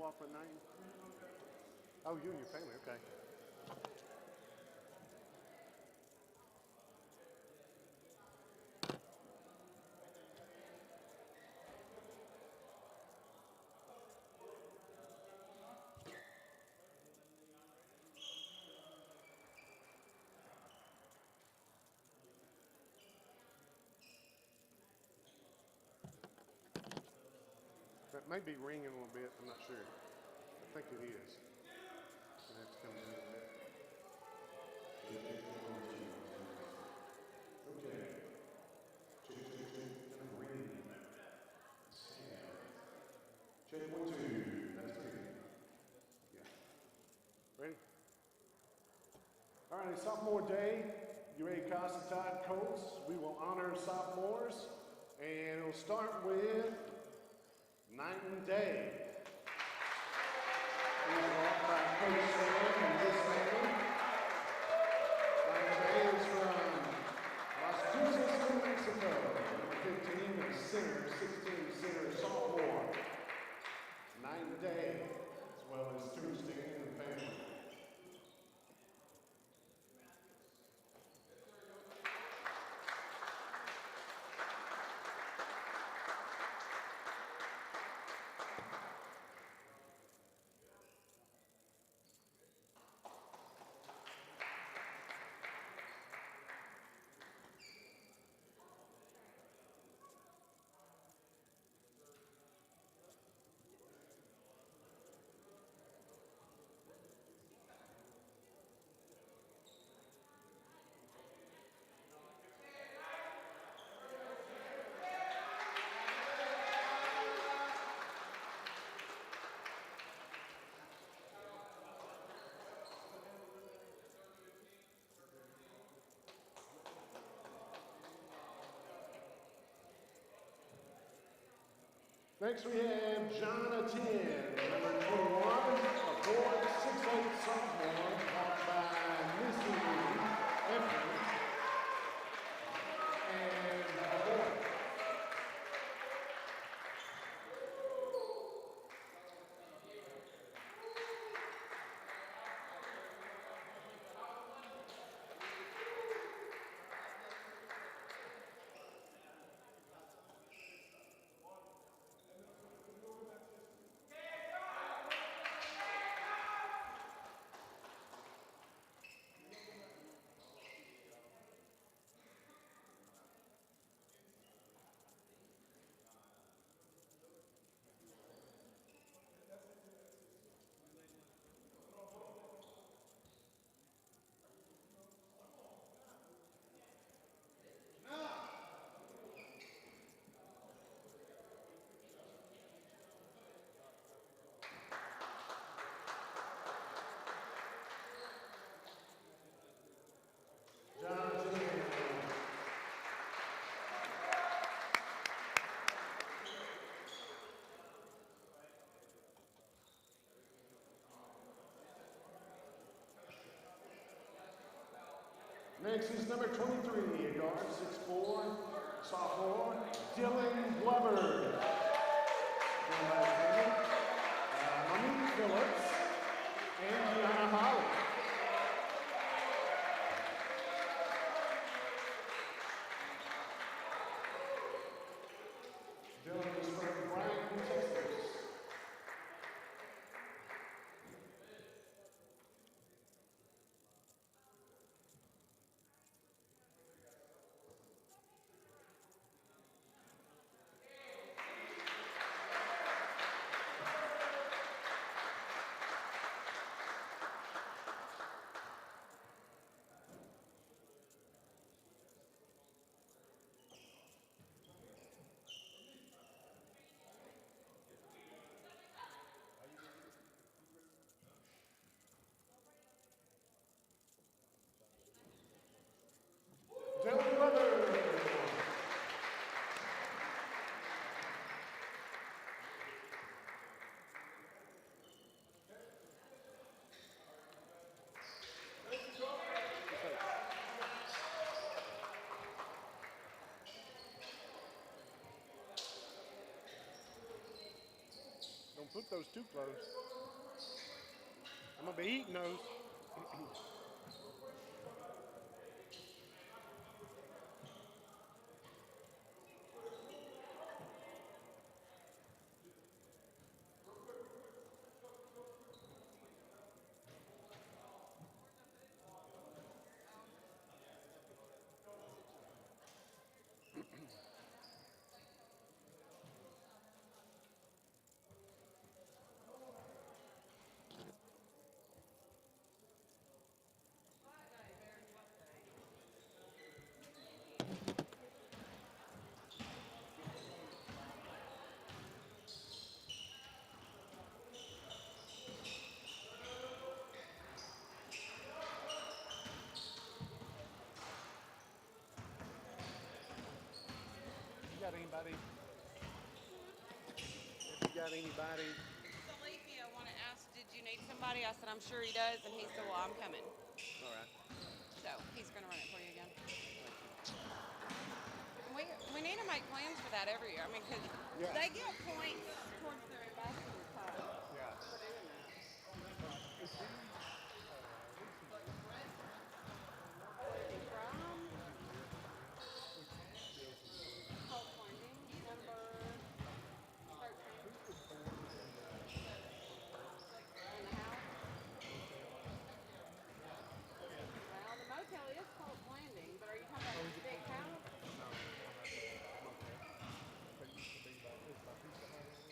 swap a name? Oh, you and your family, okay. That may be ringing a little bit, I'm not sure. I think it is. It has to come in a little bit. Okay. Check 1, 2. That's 3. Yeah. Ready? All right, sophomore day. You ready, Cossatot Colts? We will honor sophomores, and we'll start with Night and Day. We will walk by Coach Sam and his family. Night and Day is from Las Cruces, New Mexico. Number 15 is center, 16 center, sophomore. Night and Day, as well as Tuesday and the family. Next we have Jonathan, number 21, a 4'6" sophomore, taught by Missy Ephraim, and a boy. Next is number 23, a guard, 6'4", sophomore, Dylan Glover. Monique Phillips and Gianna Holly. Dylan is from Bryan, Texas. put those too close. I'm gonna be eating those. You got anybody? If you got anybody, So Alethea want to ask, did you need somebody? I said, I'm sure he does. And he said, well, I'm coming. all right. So he's going to run it for you again. Thank you. We need to make plans for that every year. I mean, because Yeah. they get points towards their ambassador card Yeah. for doing that. Is he? What is he with? What is he from? What is he with? Which deals he with? Cold Plunging, number 13 Who's the fourth in the house. motel? Well, the motel is Cold Landing, but are you talking Oh, about is it Dick's Cold Landing? house? No, I'm at the motel. That used to be by, it's by Pizza Hut.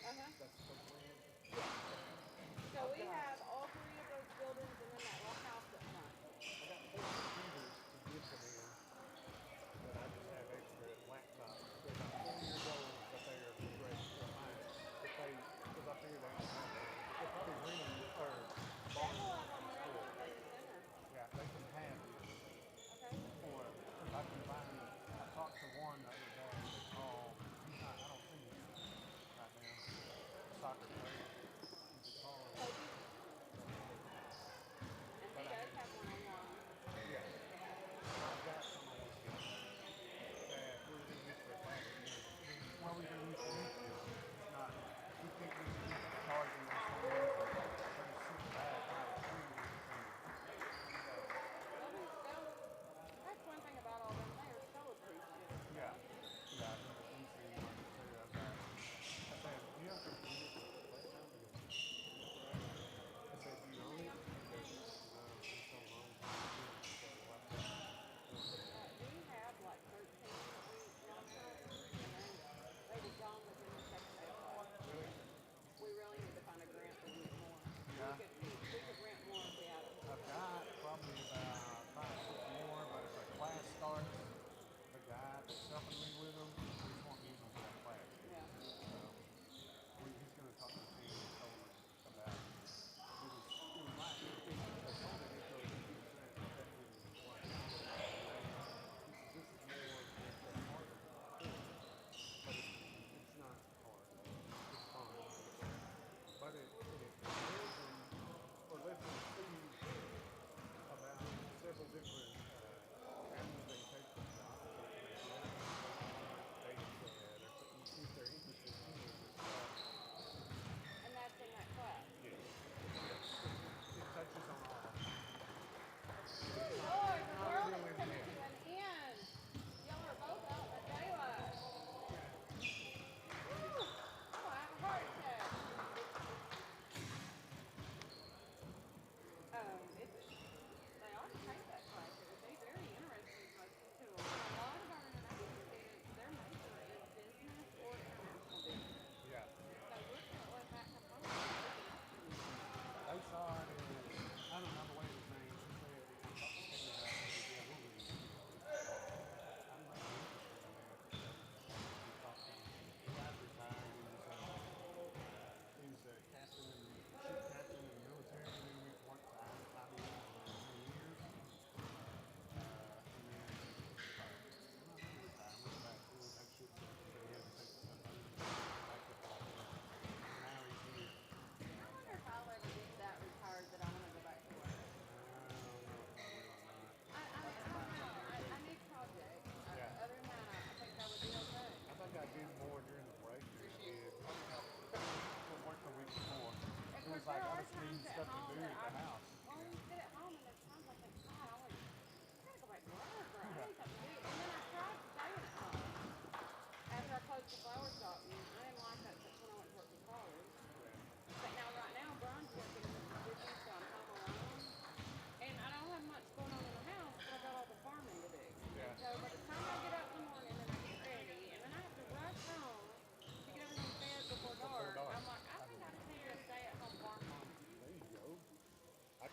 It's like I was needing stuff to do at the house. well, when you sit at home and there's times I think, God, I gotta go back to work or I need something to do. And then I tried staying at home after I closed the flower shop, and I didn't like that when I went to work for college. But now, right now, Brian's working in Mississippi, so I'm home alone. And I don't have much going on in the house, but I got all the farming to do. And so by the time I get up in the morning and I get ready, and then I have to rush home to get everything fed before dark, I'm like, I think I just need to be a stay-at-home farm mom. There you go. I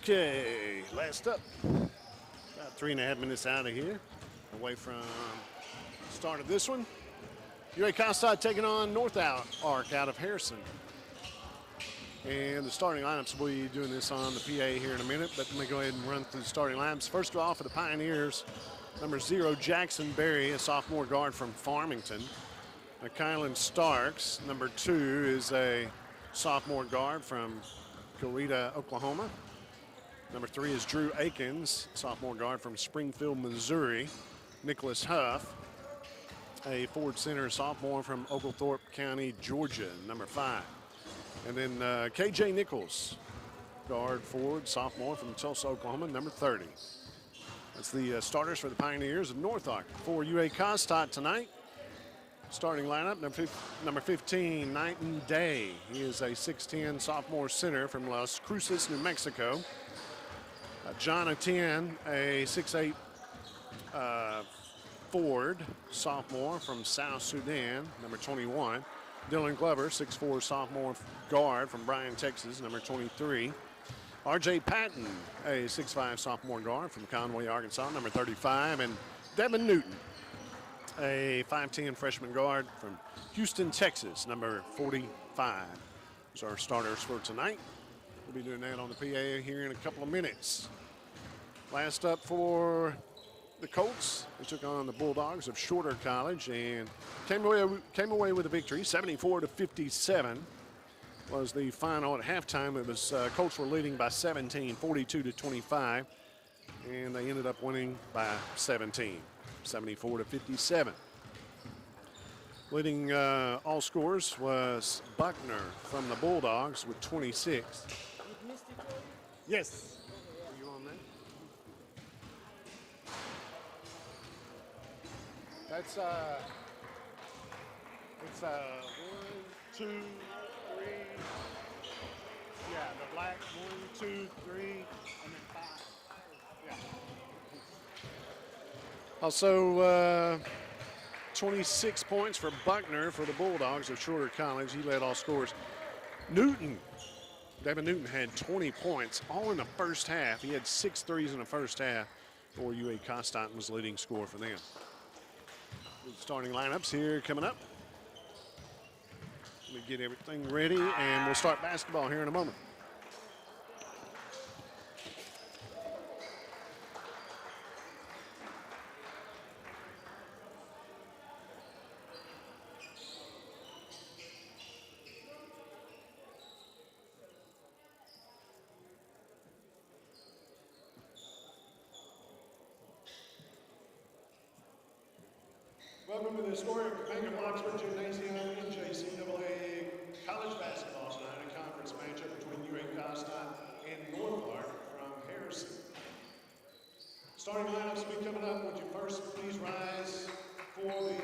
Okay, last up. About 3.5 minutes out of here, away from the start of this one. UA Cossatot taking on North Arc out of Harrison. And the starting lineups, we'll be doing this on the PA here in a minute, but let me go ahead and run through the starting lineups. First of all, for the Pioneers, number 0, Jackson Berry, a sophomore guard from Farmington. Kylan Starks, number 2, is a sophomore guard from Coweta, Oklahoma. Number 3 is Drew Akins, sophomore guard from Springfield, Missouri. Nicholas Huff, a forward center sophomore from Oglethorpe County, Georgia, number 5. And then KJ Nichols, guard forward sophomore from Tulsa, Oklahoma, number 30. That's the starters for the Pioneers of North Arc. For UA Cossatot tonight, starting lineup, number 15, Knighton Day. He is a 6'10 sophomore center from Las Cruces, New Mexico. John Atien, a 6'8 forward sophomore from South Sudan, number 21. Dylan Glover, 6'4 sophomore guard from Bryan, Texas, number 23. RJ Patton, a 6'5 sophomore guard from Conway, Arkansas, number 35. And Devin Newton, a 5'10 freshman guard from Houston, Texas, number 45. Those are our starters for tonight. We'll be doing that on the PA here in a couple of minutes. Last up for the Colts, they took on the Bulldogs of Shorter College and came away with a victory. 74-57 was the final at halftime. It was Colts were leading by 17, 42-25, and they ended up winning by 17, 74-57. Leading all scores was Buckner from the Bulldogs with 26. Yes. Are you on that? That's it's 1, 2, 3. Yeah, the black 1, 2, 3, and then 5. Yeah. Also, 26 points for Buckner for the Bulldogs of Shorter College. He led all scores. Devin Newton had 20 points, all in the first half. He had 6 threes in the first half for UA Cossatot, was leading scorer for them. Starting lineups here coming up. Let me get everything ready, and we'll start basketball here in a moment. Welcome to the historic Bank of Lockesburg Gymnasium NJCAA College Basketball tonight, a conference matchup between UA Cossatot and North Arc from Harrison. Starting lineups will be coming up. Would you first please rise for the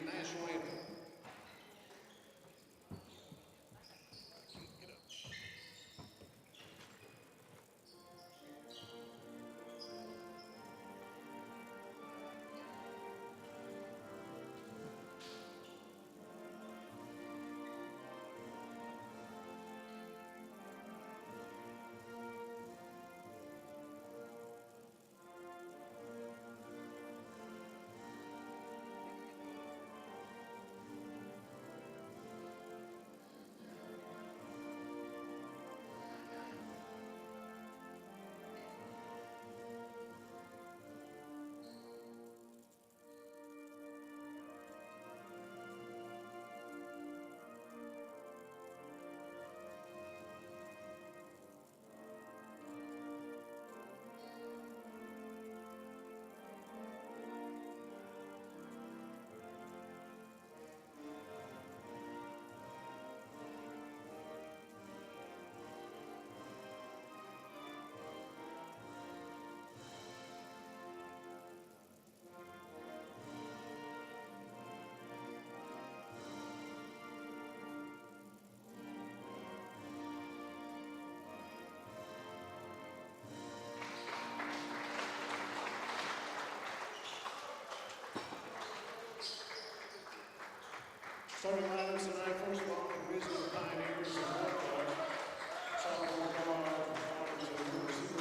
national anthem? Starting lineups tonight, first of all, visiting Pioneers and North Arc. Sophomore guard from Farmington,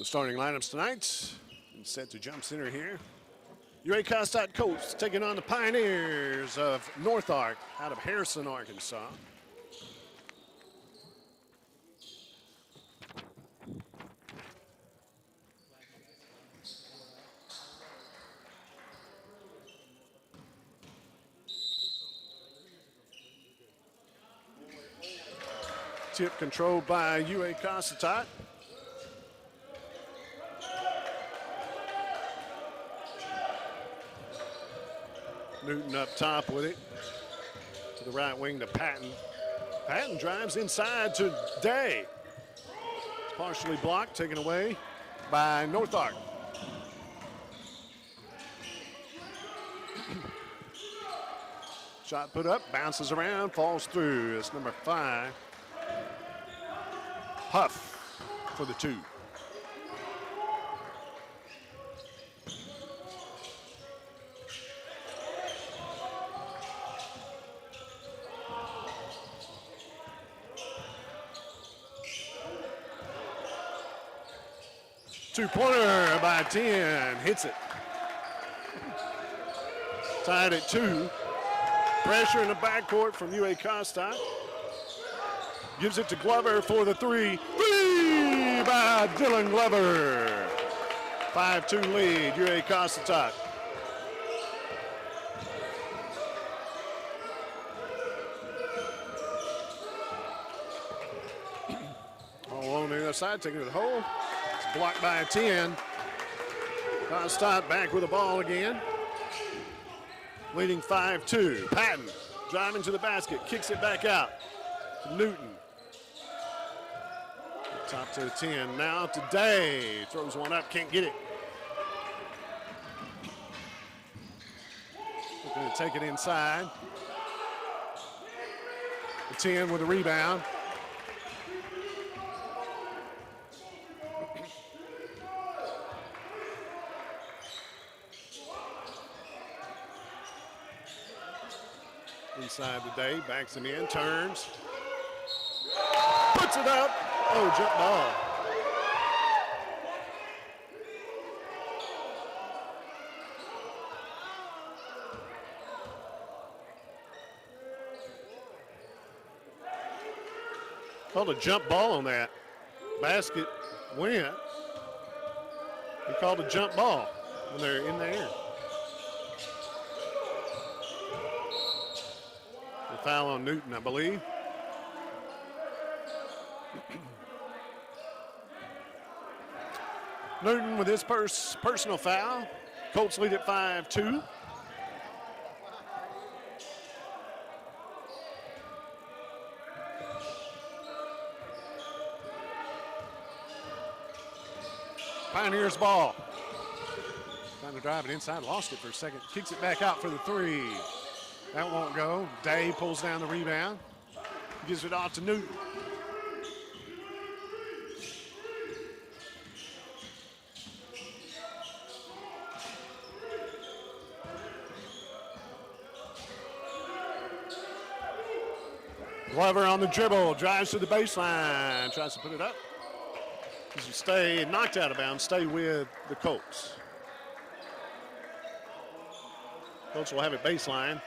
starting lineups tonight. And set to jump center here. UA Cossatot Colts taking on the Pioneers of North Ark out of Harrison, Arkansas. Tip controlled by UA Cossatot. Newton up top with it. To the right wing to Patton. Patton drives inside to Day. It's partially blocked, taken away by North Ark. Shot put up, bounces around, falls through. It's number 5. Huff for the 2. Two-pointer by 10, hits it. Tied at 2. Pressure in the backcourt from UA Cossatot. Gives it to Glover for the 3. 3 by Dylan Glover. 5-2 lead, UA Cossatot. All on the other side, taking it to the hole. It's blocked by a 10. Cossatot back with the ball again. Leading 5-2. Patton driving to the basket, kicks it back out to Newton. Top to the 10, now to Day. Throws one up, can't get it. Looking to take it inside. The 10 with a rebound. Inside the Day, backs him in, turns. Puts it up. Oh, jump ball. Called a jump ball on that. Basket went. He called a jump ball when they're in the air. The foul on Newton, I believe. Newton with his personal foul. Colts lead at 5-2. Pioneers ball. Trying to drive it inside, lost it for a second. Kicks it back out for the 3. That won't go. Day pulls down the rebound. Gives it off to Newton. Glover on the dribble, drives to the baseline, tries to put it up. As you stay knocked out of bounds, stay with the Colts. Colts will have it baseline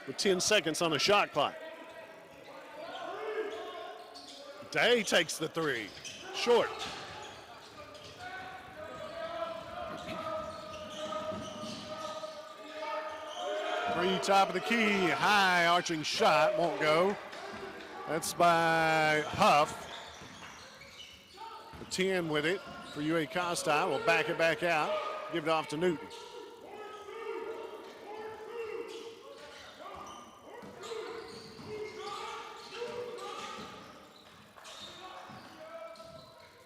with 10 seconds on the shot clock. Day takes the 3, short. Three, top of the key, high arching shot, won't go. That's by Huff. The 10 with it for UA Cossatot. Will back it back out, give it off to Newton.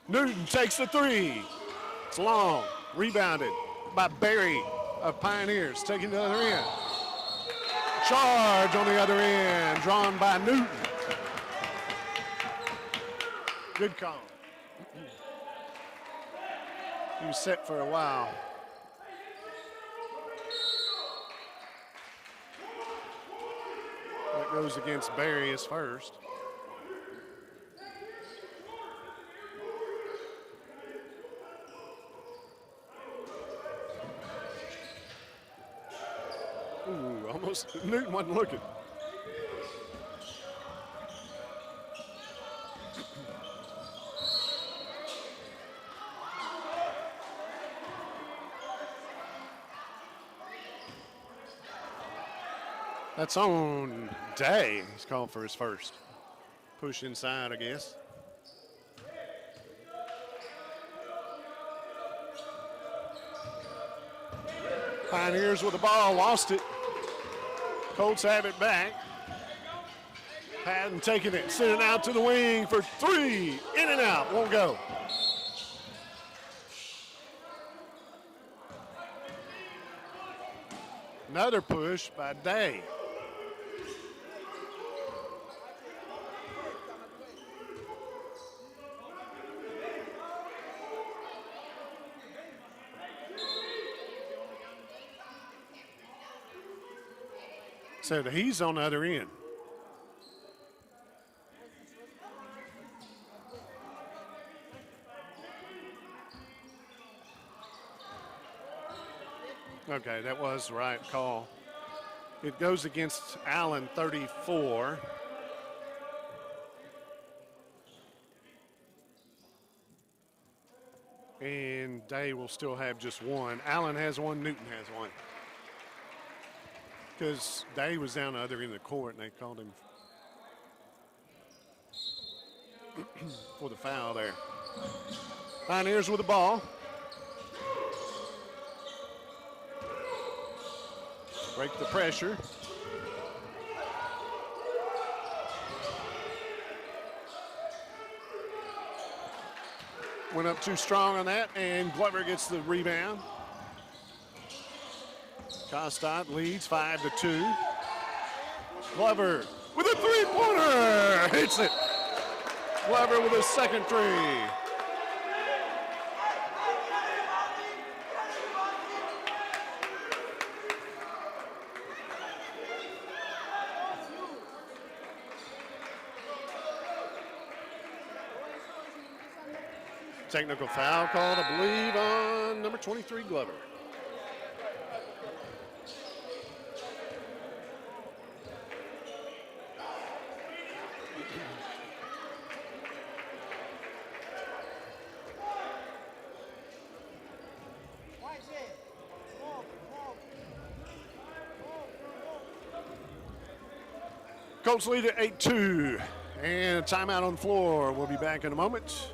Newton takes the 3. It's long, rebounded by Barry of Pioneers, taking the other end. Charge on the other end, drawn by Newton. Good call. He was set for a while. That goes against Barry as first. almost. Newton wasn't looking. That's on Day. He's called for his first. Push inside, I guess. Pioneers with the ball, lost it. Colts have it back. Patton taking it, sending it out to the wing for three. In and out, won't go. Another push by Day. So he's on the other end. Okay, that was the right call. It goes against Allen, 34. And Day will still have just one. Allen has one, Newton has one. Because Day was down the other end of the court and they called him for the foul there. Pioneers with the ball. Break the pressure. Went up too strong on that, and Glover gets the rebound. Cossatot leads 5-2. Glover with a three-pointer. Hits it. Glover with his second three. Technical foul called, I believe, on number 23, Glover. Colts lead at 8-2, and a timeout on the floor. We'll be back in a moment.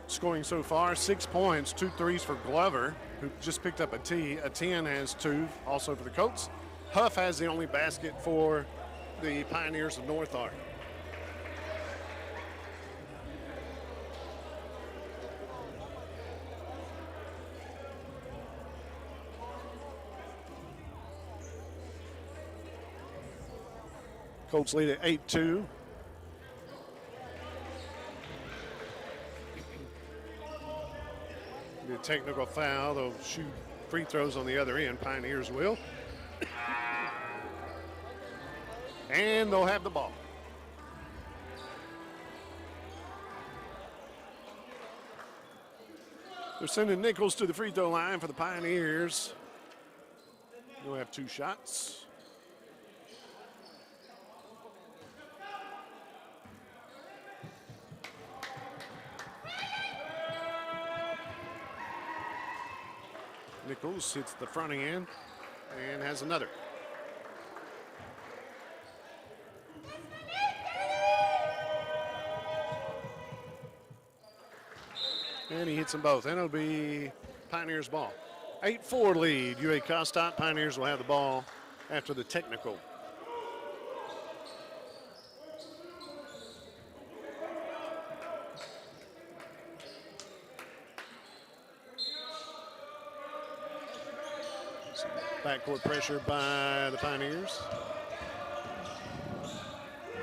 Scoring so far, 6 points, 2 threes for Glover, who just picked up a tee. A 10 has 2, also for the Colts. Huff has the only basket for the Pioneers of North Ark. Colts lead at 8-2. The technical foul, they'll shoot free throws on the other end, Pioneers will. And they'll have the ball. They're sending Nichols to the free throw line for the Pioneers. They'll have 2 shots. Nichols hits the front end and has another. And he hits them both, and it'll be Pioneers ball. 8-4 lead, UA Cossatot. Pioneers will have the ball after the technical. Backcourt pressure by the Pioneers.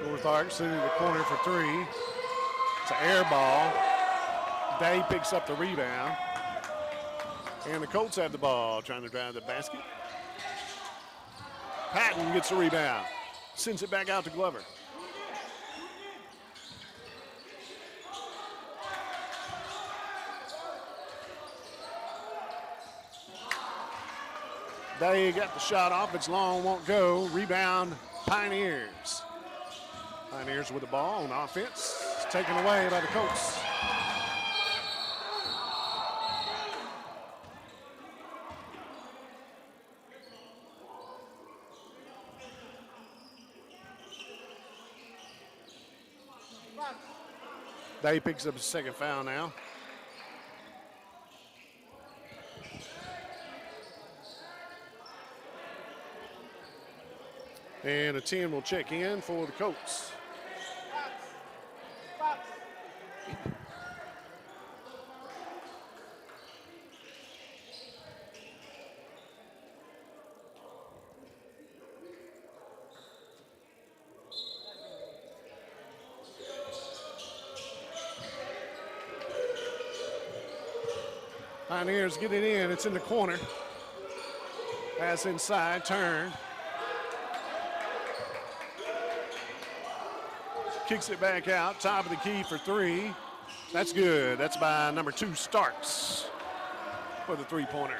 North Ark sitting in the corner for 3. It's an air ball. Day picks up the rebound. And the Colts have the ball, trying to drive the basket. Patton gets the rebound. Sends it back out to Glover. They got the shot off. It's long, won't go. Rebound, Pioneers. Pioneers with the ball on offense. It's taken away by the Colts. Day picks up his second foul now. And a 10 will check in for the Colts. Pioneers get it in. It's in the corner. Pass inside, turn. Kicks it back out, top of the key for three. That's good. That's by number 2, Starks, for the three-pointer.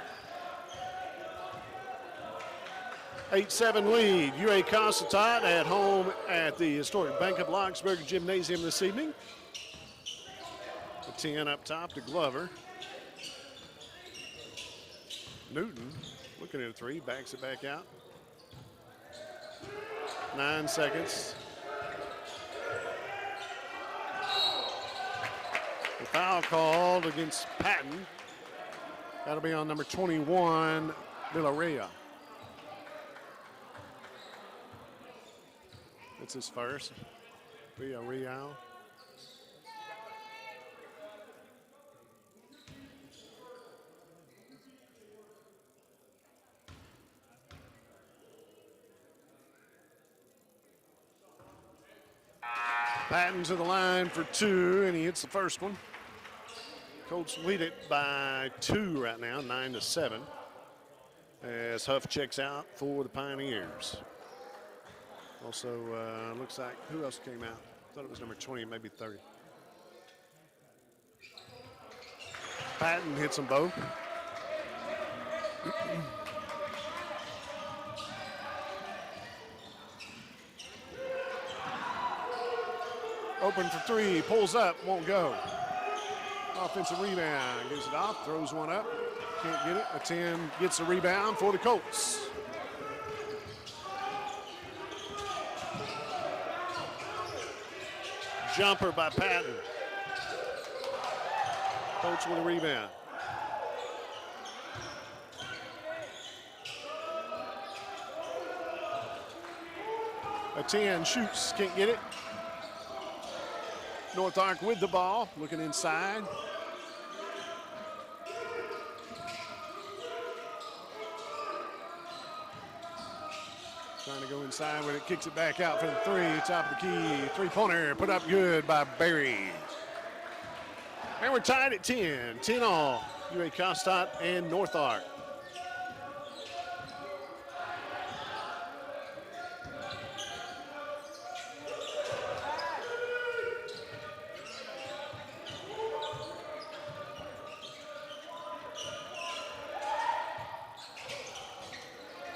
8-7 lead. UA Cossatot at home at the historic Bank of Lockesburg Gymnasium this evening. The 10 up top to Glover. Newton looking at a three, backs it back out. 9 seconds. The foul called against Patton. That'll be on number 21, Villarreal. It's his first. Villarreal. Patton to the line for 2, and he hits the first one. Colts lead it by 2 right now, 9-7, as Huff checks out for the Pioneers. Also, looks like, who else came out? I thought it was number 20, maybe 30. Patton hits them both. Open for 3, pulls up, won't go. Offensive rebound, gives it off, throws one up, can't get it. A 10 gets the rebound for the Colts. Jumper by Patton. Colts with a rebound. A 10 shoots, can't get it. North Ark with the ball, looking inside. Trying to go inside with it, kicks it back out for the 3, top of the key, three-pointer, put up good by Barry. And we're tied at 10, 10 all, UA Cossatot and North Ark.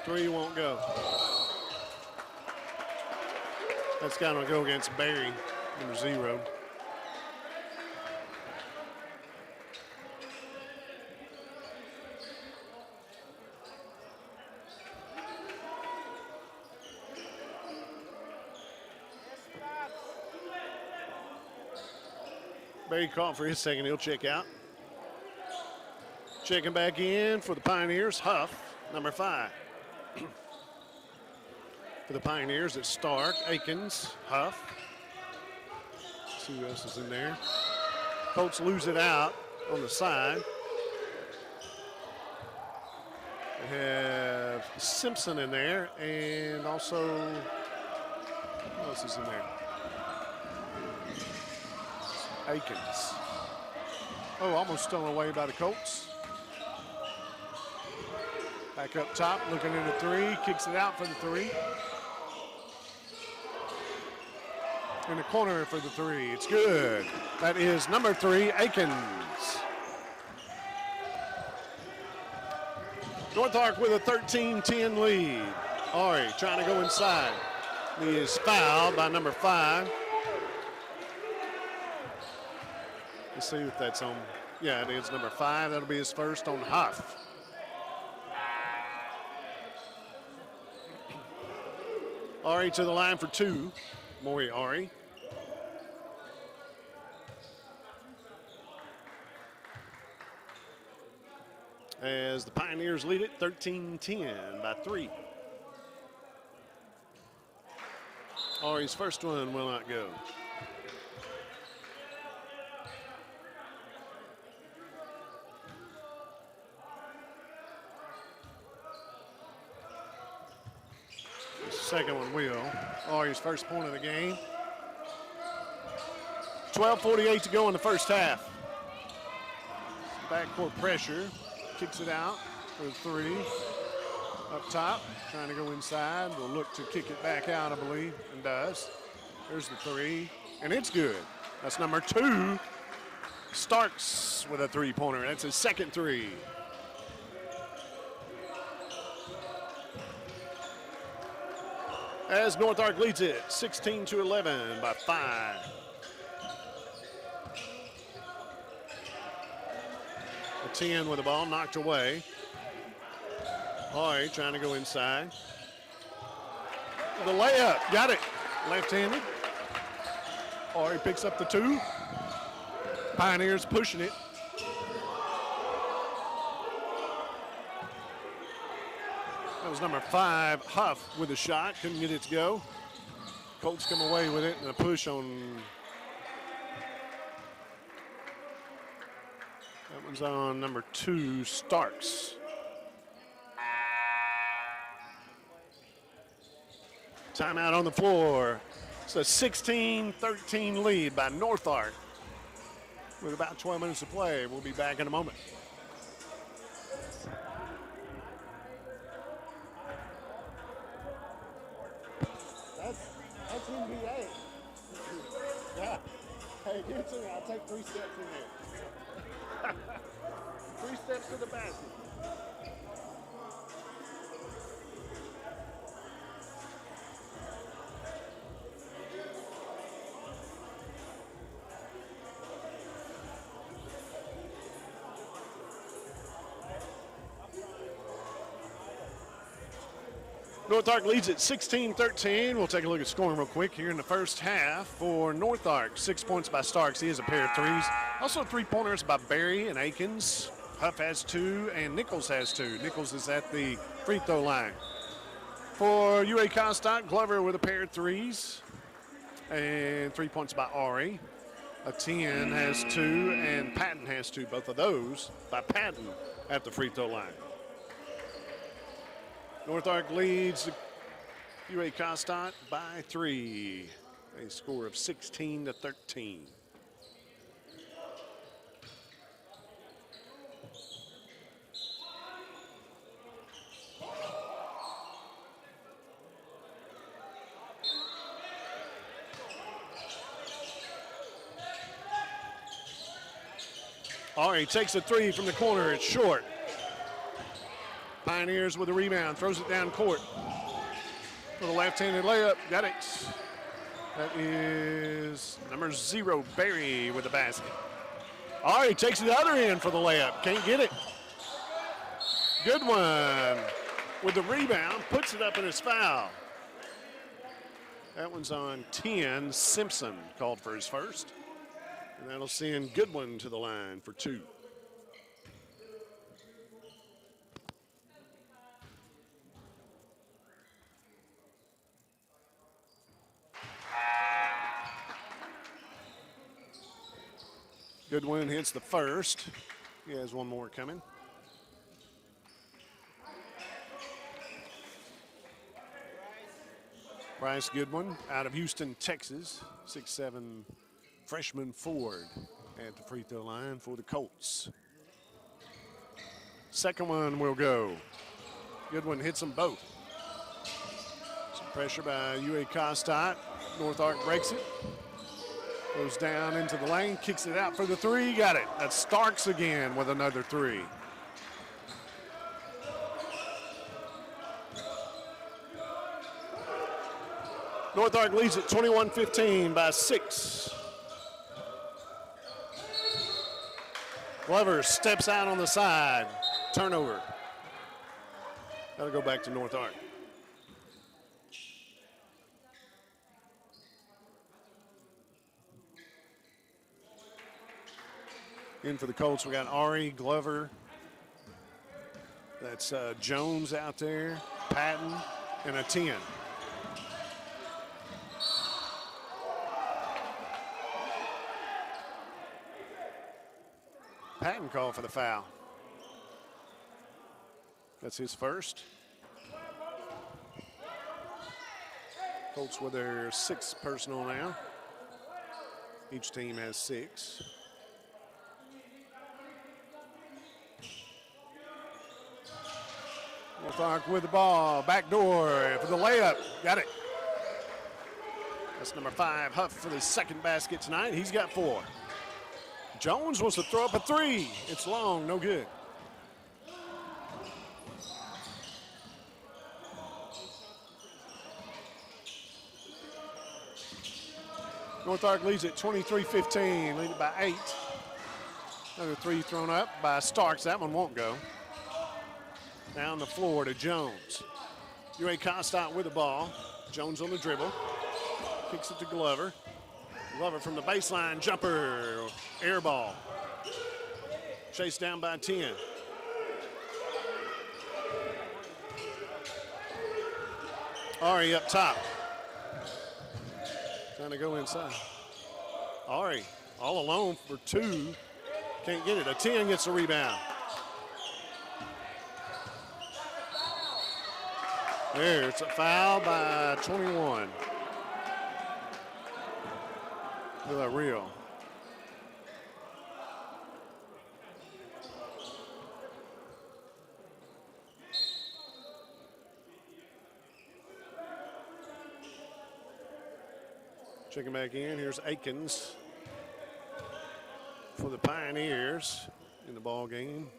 Three won't go. That's going to go against Barry, number 0. Barry caught for his second. He'll check out. Checking back in for the Pioneers, Huff, number 5. For the Pioneers, it's Stark, Akins, Huff. Let's see who else is in there. Colts lose it out on the side. They have Simpson in there, and also, who else is in there? Akins. Oh, almost stolen away by the Colts. Back up top, looking at a 3, kicks it out for the 3. In the corner for the 3, it's good. That is number 3, Akins. North Ark with a 13-10 lead. Ari trying to go inside. He is fouled by number 5. Let's see if that's on. Yeah, it is number 5. That'll be his first on Huff. Ari to the line for 2. Maury Ari. As the Pioneers lead it 13-10 by 3. Ari's first one will not go. The second one will. Ari's first point of the game. 12:48 to go in the first half. Backcourt pressure. Kicks it out for 3. Up top, trying to go inside. Will look to kick it back out, I believe, and does. There's the 3, and it's good. That's number 2. Starks with a 3-pointer. That's his second 3. As North Ark leads it 16-11 by 5. A 10 with the ball knocked away. Hoy trying to go inside. The layup, got it. Left-handed. Hoy picks up the 2. Pioneers pushing it. That was number 5, Huff, with a shot. Couldn't get it to go. Colts come away with it and a push on. That one's on number 2, Starks. Timeout on the floor. It's a 16-13 lead by North Ark. With about 12 minutes to play, we'll be back in a moment. That's NBA. Yeah. Hey, give it to me. I'll take 3 steps in there. 3 steps to the basket. North Ark leads at 16-13. We'll take a look at scoring real quick here in the first half for North Ark. 6 points by Starks. He has a pair of 3s. Also 3-pointers by Berry and Akins. Huff has 2 and Nichols has 2. Nichols is at the free throw line. For UA Cossatot, Glover with a pair of 3s. And 3 points by Ari. A 10 has 2 and Patton has 2. Both of those by Patton at the free throw line. North Ark leads UA Cossatot by 3. A score of 16-13. Ari takes a 3 from the corner. It's short. Pioneers with a rebound, throws it down court. For the left-handed layup, got it. That is number 0, Berry with the basket. Ari takes the other end for the layup, can't get it. Good one with the rebound, puts it up in his foul. That one's on 10, Simpson called for his first. And that'll send Goodwin to the line for 2. Goodwin hits the first. He has one more coming. Bryce Goodwin out of Houston, Texas. 6'7" freshman forward at the free throw line for the Colts. Second one will go. Goodwin hits them both. Some pressure by UA Cossatot. North Ark breaks it. Goes down into the lane, kicks it out for the 3, got it. That's Starks again with another 3. North Ark leads at 21-15 by 6. Glover steps out on the side. Turnover. That'll go back to North Ark. In for the Colts, we got Ari, Glover. That's Jones out there, Patton, and a 10. Patton called for the foul. That's his first. Colts with their 6th personal now. Each team has 6. North Ark with the ball, back door for the layup, got it. That's number 5, Huff, for the 2nd basket tonight. He's got 4. Jones wants to throw up a 3. It's long, no good. North Ark leads at 23-15, leading by 8. Another 3 thrown up by Starks. That one won't go. Down the floor to Jones. UA Cossatot with the ball. Jones on the dribble. Kicks it to Glover. Glover from the baseline, jumper, air ball. Chased down by 10. Ari up top. Trying to go inside. Ari all alone for 2. Can't get it. A 10 gets the rebound. There, it's a foul by 21. Real. Checking back in, here's Akins for the Pioneers in the ball game.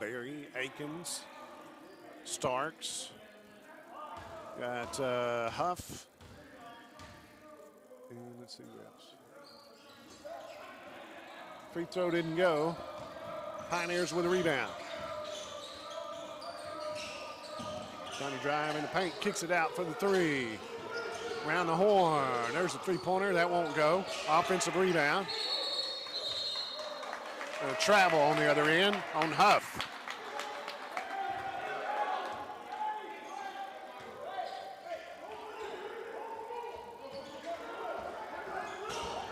Barry, Akins, Starks. Got Huff. And let's see who else. Free throw didn't go. Pioneers with a rebound. Trying to drive in the paint, kicks it out for the 3. Around the horn, there's a 3-pointer, that won't go. Offensive rebound. Travel on the other end on Huff.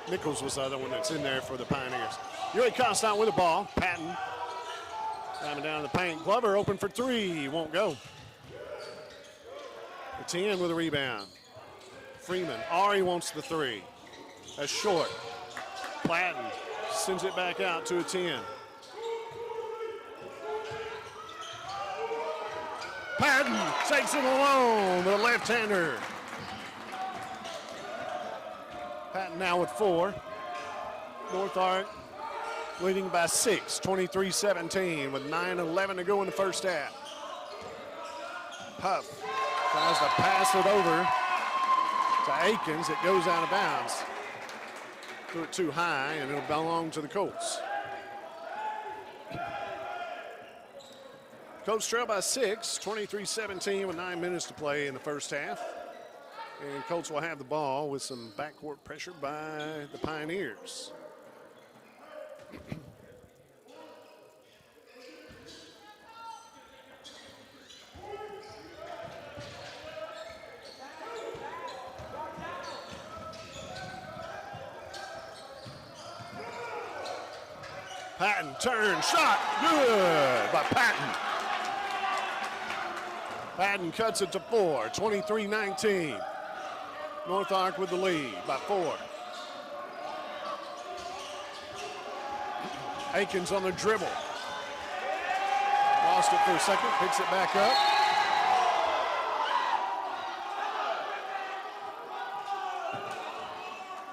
Nichols was the other one that's in there for the Pioneers. UA Cossatot with the ball. Patton driving down the paint. Glover open for 3. Won't go. The 10 with a rebound. Freeman. Ari wants the 3. That's short. Patton sends it back out to a 10. Patton takes it alone with a left-hander. Patton now with 4. North Ark leading by 6, 23-17 with 9:11 to go in the first half. Huff tries to pass it over to Akins. It goes out of bounds. Threw it too high, and it'll belong to the Colts. Colts trail by 6, 23-17 with 9 minutes to play in the first half. And Colts will have the ball with some backcourt pressure by the Pioneers. Patton, turn, shot, good by Patton. Patton cuts it to 4, 23-19. North Ark with the lead by 4. Akins on the dribble. Lost it for a second, picks it back up.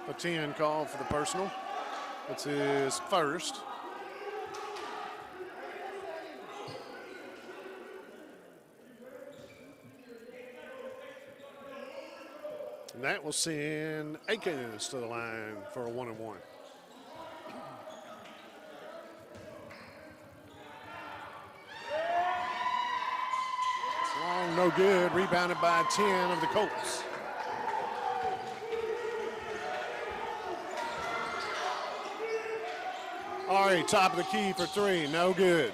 A 10 call for the personal. It's his first. And that will send Akins to the line for a 1-and-1. Long, no good. Rebounded by 10 of the Colts. Ari, top of the key for 3. No good.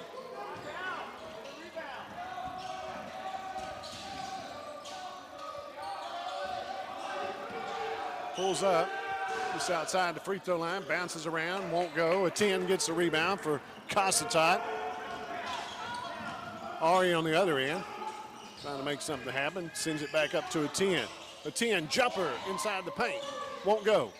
Pulls up, just outside the free throw line, bounces around, won't go. A 10 gets the rebound for Cossatot. Ari on the other end, trying to make something happen, sends it back up to a 10. A 10 jumper inside the paint, won't go.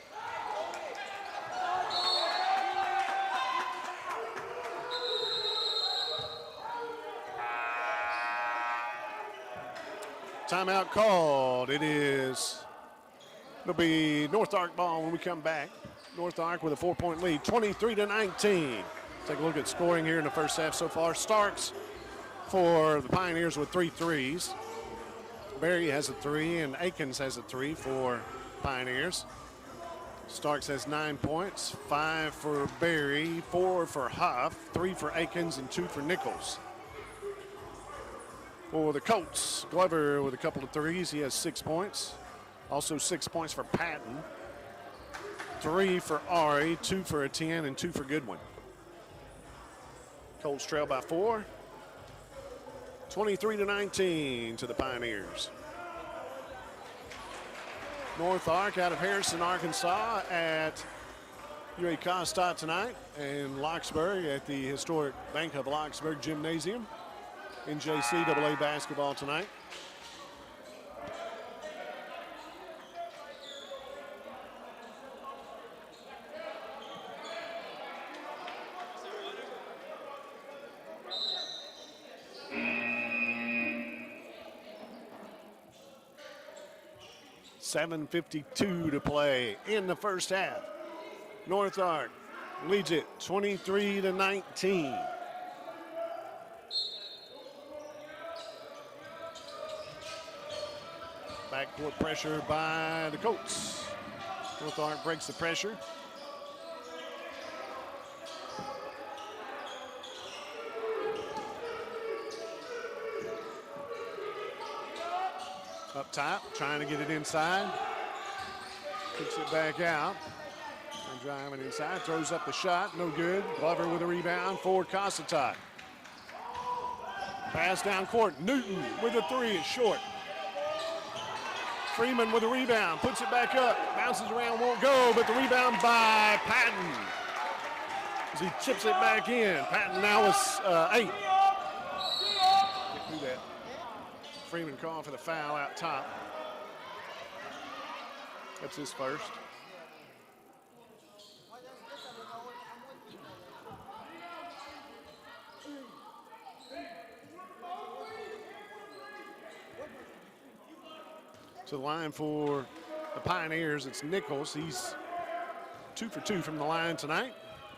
Timeout called. It'll be North Ark ball when we come back. North Ark with a 4-point lead, 23-19. Take a look at scoring here in the first half so far. Starks for the Pioneers with 3 threes. Berry has a 3 and Akins has a 3 for Pioneers. Starks has 9 points, 5 for Berry, 4 for Huff, 3 for Akins, and 2 for Nichols. For the Colts, Glover with a couple of threes. He has 6 points. Also 6 points for Patton. 3 for Ari, 2 for a 10, and 2 for Goodwin. Colts trail by 4. 23-19 to the Pioneers. North Ark out of Harrison, Arkansas at UA Cossatot tonight, and Lockesburg at the historic Bank of Lockesburg Gymnasium. NJCAA basketball tonight. .752 to play in the first half. North Ark leads it 23-19. Backcourt pressure by the Colts. North Ark breaks the pressure. Up top, trying to get it inside. Kicks it back out. And driving inside, throws up the shot, no good. Glover with a rebound for Cossatot. Pass down court, Newton with a 3, it's short. Freeman with a rebound, puts it back up, bounces around, won't go, but the rebound by Patton. As he chips it back in. Patton now is 8. Get through that. Freeman calling for the foul out top. That's his first. To the line for the Pioneers, it's Nichols. He's 2 for 2 from the line tonight.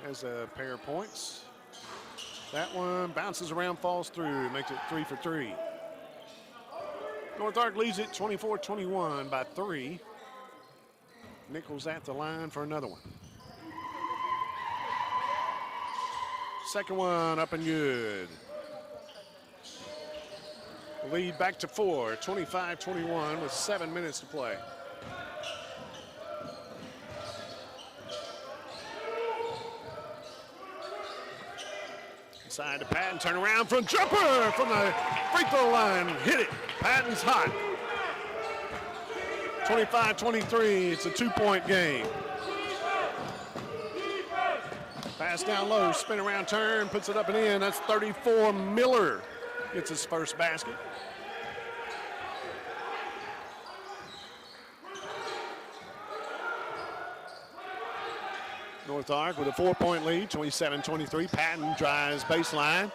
Has a pair of points. That one bounces around, falls through, makes it 3 for 3. North Ark leads it 24-21 by 3. Nichols at the line for another one. Second one up and good. Lead back to 4, 25-21 with 7 minutes to play. Inside to Patton, turn around from jumper from the free throw line. Hit it. Patton's hot. 25-23, it's a 2-point game. Pass down low, spin around, turn, puts it up and in. That's 34. Miller gets his first basket. North Ark with a 4-point lead, 27-23. Patton drives baseline.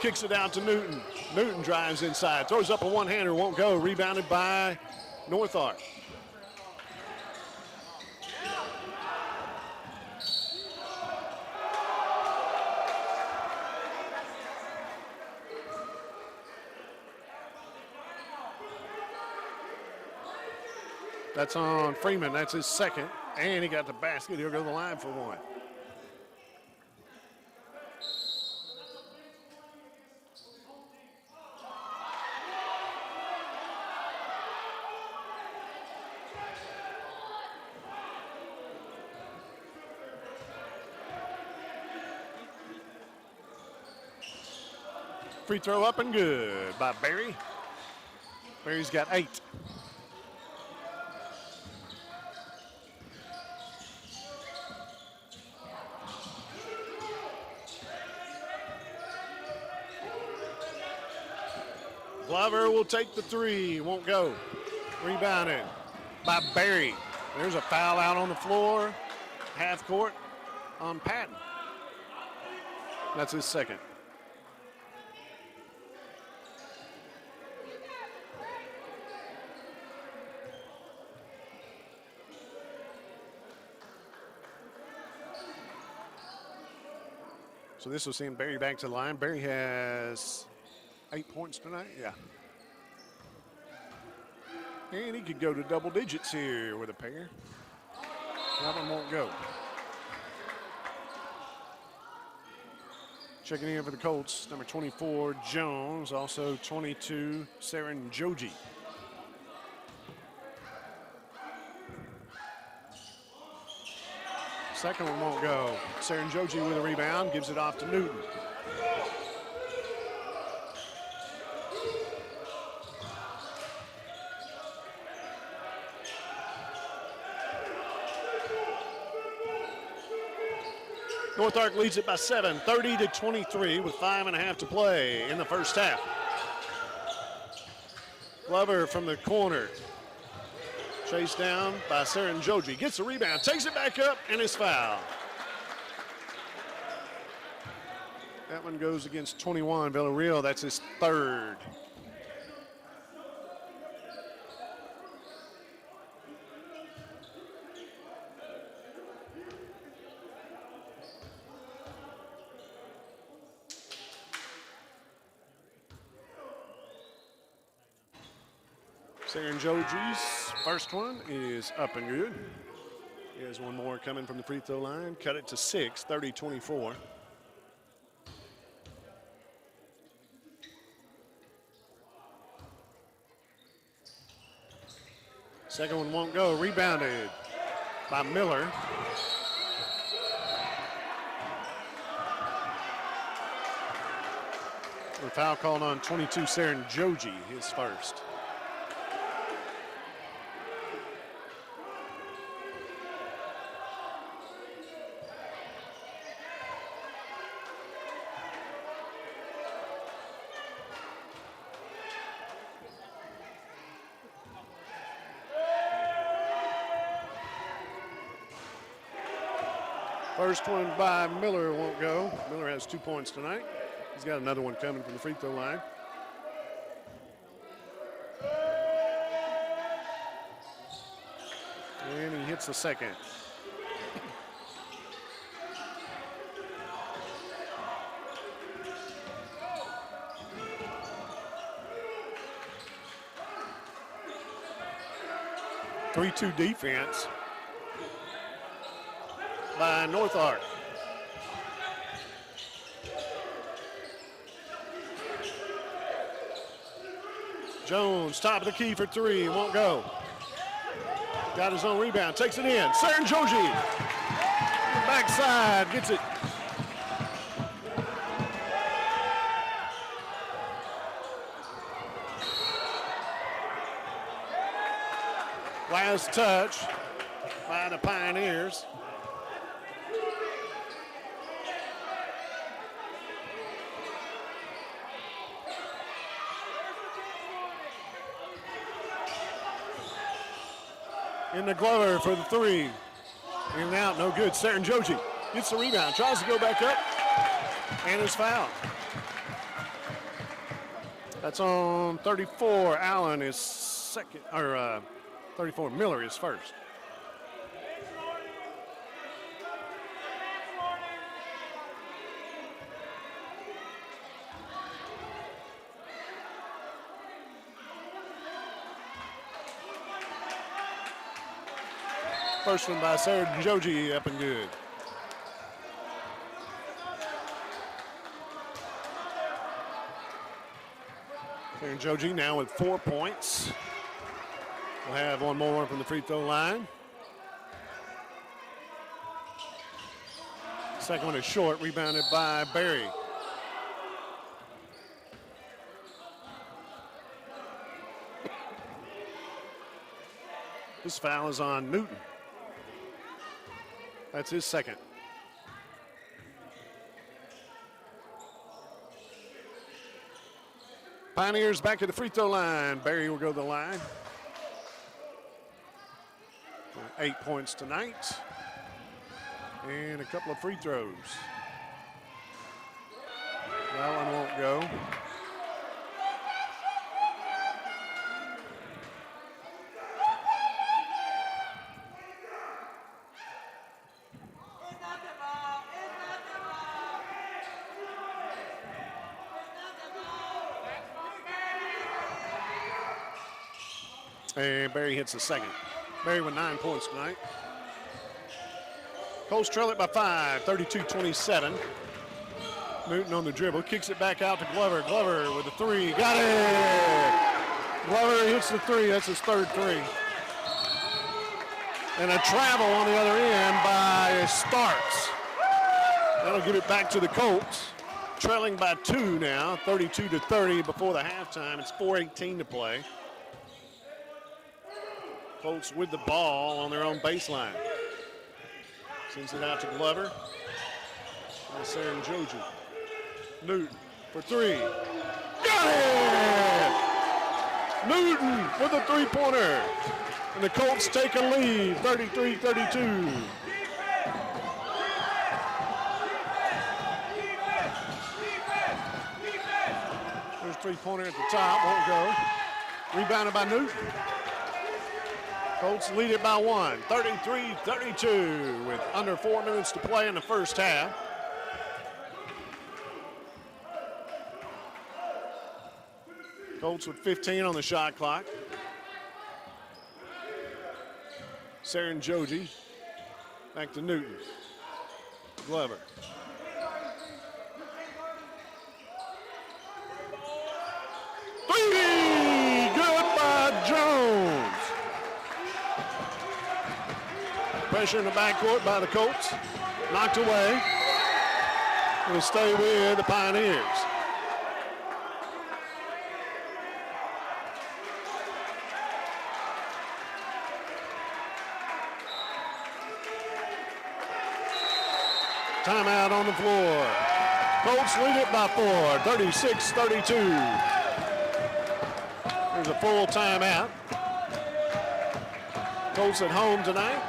Kicks it out to Newton. Newton drives inside, throws up a one-hander, won't go. Rebounded by North Ark. That's on Freeman. That's his second. And he got the basket. He'll go to the line for one. Free throw up and good by Barry. Barry's got 8. Glover will take the 3, won't go. Rebounded by Barry. There's a foul out on the floor, half court on Patton. That's his second. So this will send Barry back to the line. Barry has 8 points tonight, yeah. And he could go to double digits here with a pair. That one won't go. Checking in for the Colts, number 24, Jones, also 22, Saranjoji. Second one won't go. Saranjoji with a rebound, gives it off to Newton. North Ark leads it by 7, 30-23 with 5.5 to play in the first half. Glover from the corner. Chased down by Saranjoji. Gets the rebound, takes it back up, and is fouled. That one goes against 21, Villarreal. That's his third. Saranjoji's first one is up and good. Here's one more coming from the free throw line. Cut it to 6, 30-24. Second one won't go. Rebounded by Miller. The foul called on 22, Saranjoji, his first. First one by Miller won't go. Miller has 2 points tonight. He's got another one coming from the free throw line. And he hits the second. Three-two defense by North Ark. Jones, top of the key for 3, won't go. Got his own rebound, takes it in. Saranjoji, backside, gets it. Last touch by the Pioneers. In the Glover for the 3. In and out, no good. Saranjoji gets the rebound, tries to go back up, and is fouled. That's on 34. Allen is second, or 34. Miller is first. First one by Sarah Joji, up and good. Sarah Joji now with 4 points. We'll have one more from the free throw line. Second one is short, rebounded by Barry. This foul is on Newton. That's his second. Pioneers back to the free throw line. Barry will go to the line. 8 points tonight. And a couple of free throws. That one won't go. And Barry hits the second. Barry with 9 points tonight. Colts trail it by 5, 32-27. Newton on the dribble, kicks it back out to Glover. Glover with the three, got it! Glover hits the three, that's his third three. And a travel on the other end by Starks. That'll give it back to the Colts. Trailing by 2 now, 32-30 before the halftime. It's 4:18 to play. Colts with the ball on their own baseline. Sends it out to Glover. That's Sarah Joji. Newton for three. Got it! Newton with a three-pointer. And the Colts take a lead, 33-32. There's a three-pointer at the top, won't go. Rebounded by Newton. Colts lead it by 1, 33-32 with under 4 minutes to play in the first half. Colts with 15 on the shot clock. Sarah Joji back to Newton. Glover. Three! Good by Jones. Pressure in the backcourt by the Colts. Knocked away. Will stay with the Pioneers. Timeout on the floor. Colts lead it by 4, 36-32. There's a full timeout. Colts at home tonight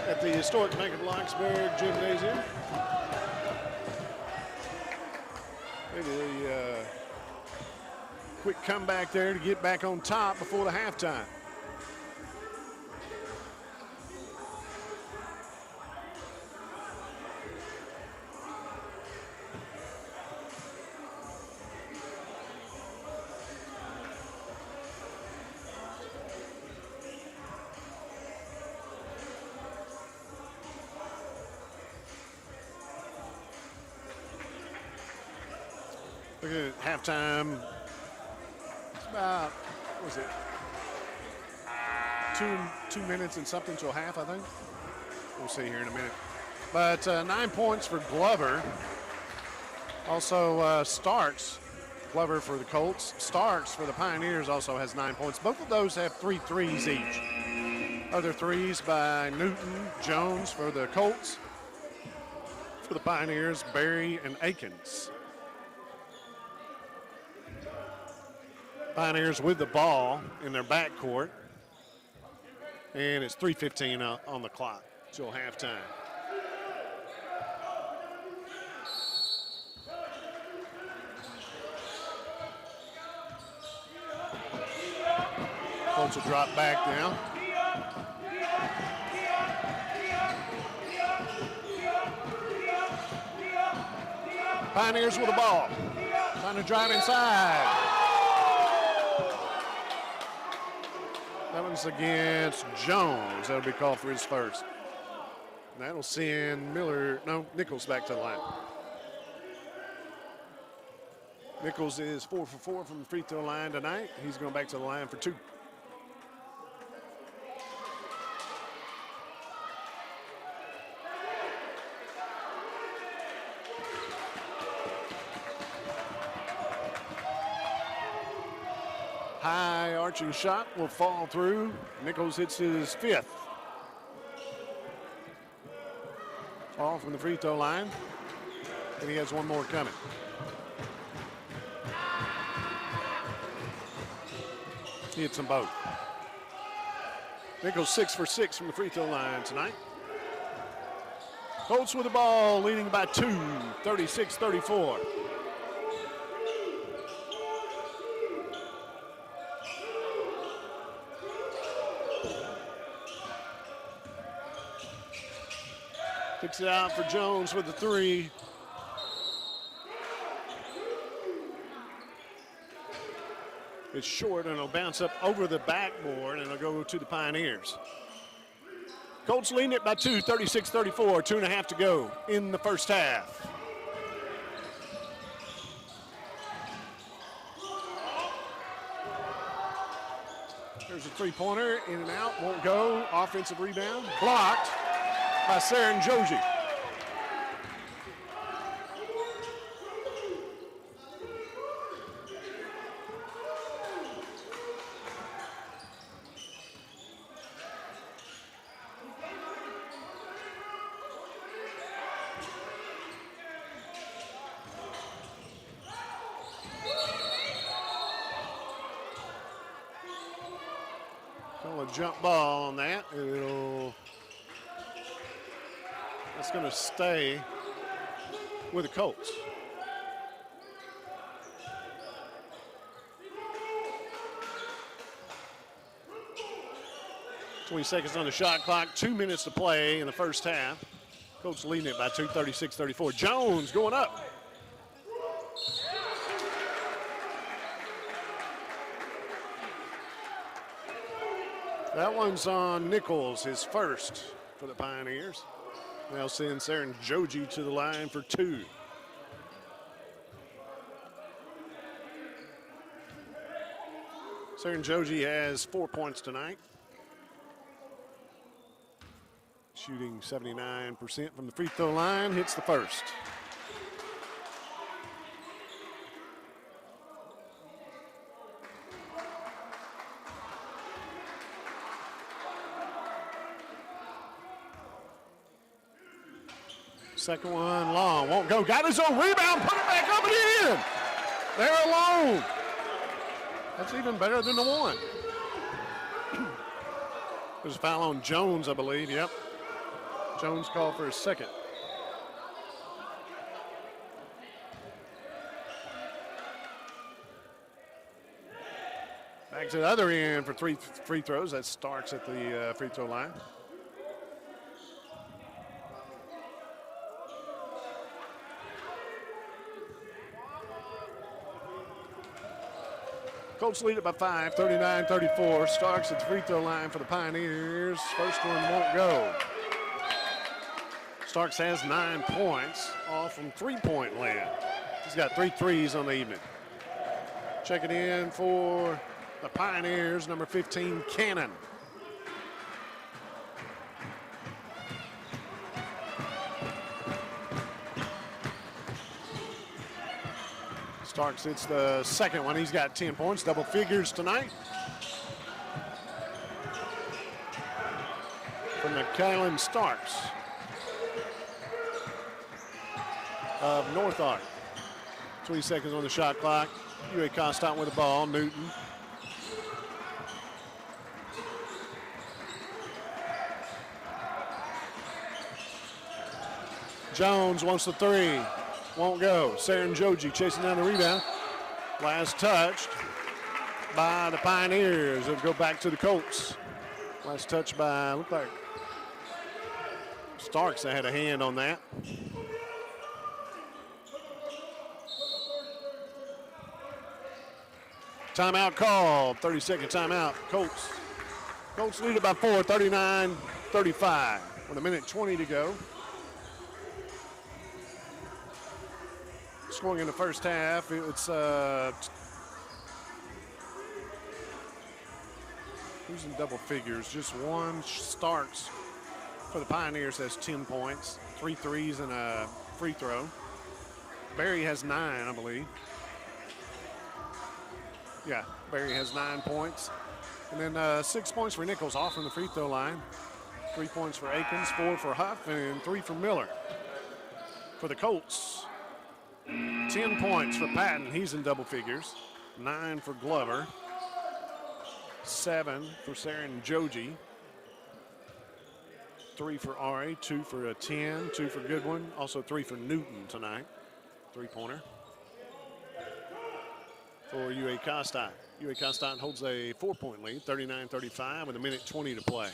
at the historic Bank of Lockesburg Gymnasium. Maybe a quick comeback there to get back on top before the halftime. Look at halftime. It's about, what was it? Two minutes and something till half, I think. We'll see here in a minute. But 9 points for Glover. Also Starks. Glover for the Colts. Starks for the Pioneers also has 9 points. Both of those have 3 threes each. Other threes by Newton, Jones for the Colts. For the Pioneers, Barry and Akins. Pioneers with the ball in their backcourt. And it's 3:15 on the clock till halftime. Colts will drop back now. Pioneers with the ball. Trying to drive inside. That one's against Jones. That'll be called for his first. And that'll send Nichols back to the line. Nichols is 4 for 4 from the free throw line tonight. He's going back to the line for 2. High arching shot will fall through. Nichols hits his 5th. All from the free throw line. And he has one more coming. He hits them both. Nichols 6 for 6 from the free throw line tonight. Colts with the ball, leading by 2, 36-34. Kicks it out for Jones with the 3. It's short and it'll bounce up over the backboard and it'll go to the Pioneers. Colts leading it by 2, 36-34, 2.5 to go in the first half. There's a 3-pointer, in and out, won't go. Offensive rebound, blocked by Saren Joji. Jump ball on that. It's going to stay with the Colts. $20 on the shot clock. 2 minutes to play in the first half. Colts leading it by 2, 36-34. Jones going up. That one's on Nichols, his first for the Pioneers. They'll send Saren Joji to the line for 2. Saren Joji has 4 points tonight. Shooting 79% from the free throw line, hits the first. Second one long, won't go. Got his own rebound, put it back up and in. They're alone. That's even better than the one. There's a foul on Jones, I believe. Yep. Jones called for his second. Back to the other end for 3 free throws. That starts at the free throw line. Colts lead it by 5, 39-34. Starks at the free throw line for the Pioneers. First one won't go. Starks has 9 points, all from three-point land. He's got 3 threes on the evening. Checking in for the Pioneers, number 15, Cannon. Starks hits the second one. He's got 10 points, double figures tonight. From the Kylan Starks of North Ark. 20 seconds on the shot clock. UA Cossatot with the ball. Newton. Jones wants the 3. Won't go. Saren Joji chasing down the rebound. Last touched by the Pioneers. It'll go back to the Colts. Last touch by, looked like Starks that had a hand on that. Timeout called. 30-second timeout. Colts lead it by 4, 39-35. with 1:20 to go. Scoring in the first half, it's who's in double figures? Just one. Starks for the Pioneers has 10 points, 3 threes and a free throw. Barry has 9, I believe. Yeah, Barry has 9 points. And then 6 points for Nichols off from the free throw line. 3 points for Akins, 4 for Huff, and 3 for Miller. For the Colts, 10 points for Patton. He's in double figures. 9 for Glover. 7 for Saren Joji. 3 for Ari, 2 for a 10, 2 for Goodwin. Also 3 for Newton tonight. 3-pointer. For UA Cossatot. UA Cossatot holds a 4-point lead, 39-35 with 1:20 to play.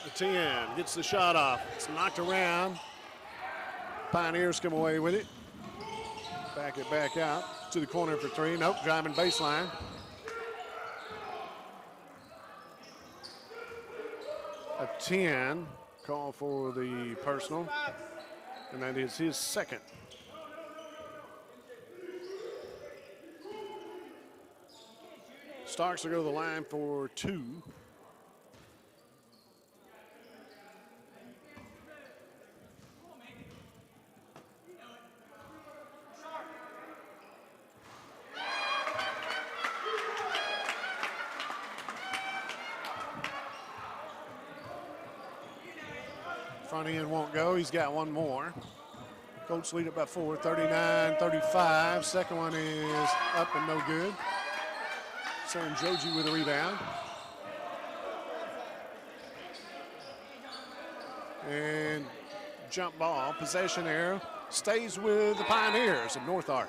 The 10 gets the shot off. It's knocked around. Pioneers come away with it. Back it back out to the corner for 3. Nope, driving baseline. A 10 call for the personal, and that is his second. Starks will go to the line for 2. Front end won't go. He's got one more. Colts lead it by 4, 39-35. Second one is up and no good. Saren Joji with a rebound. And jump ball, possession arrow, stays with the Pioneers of North Ark.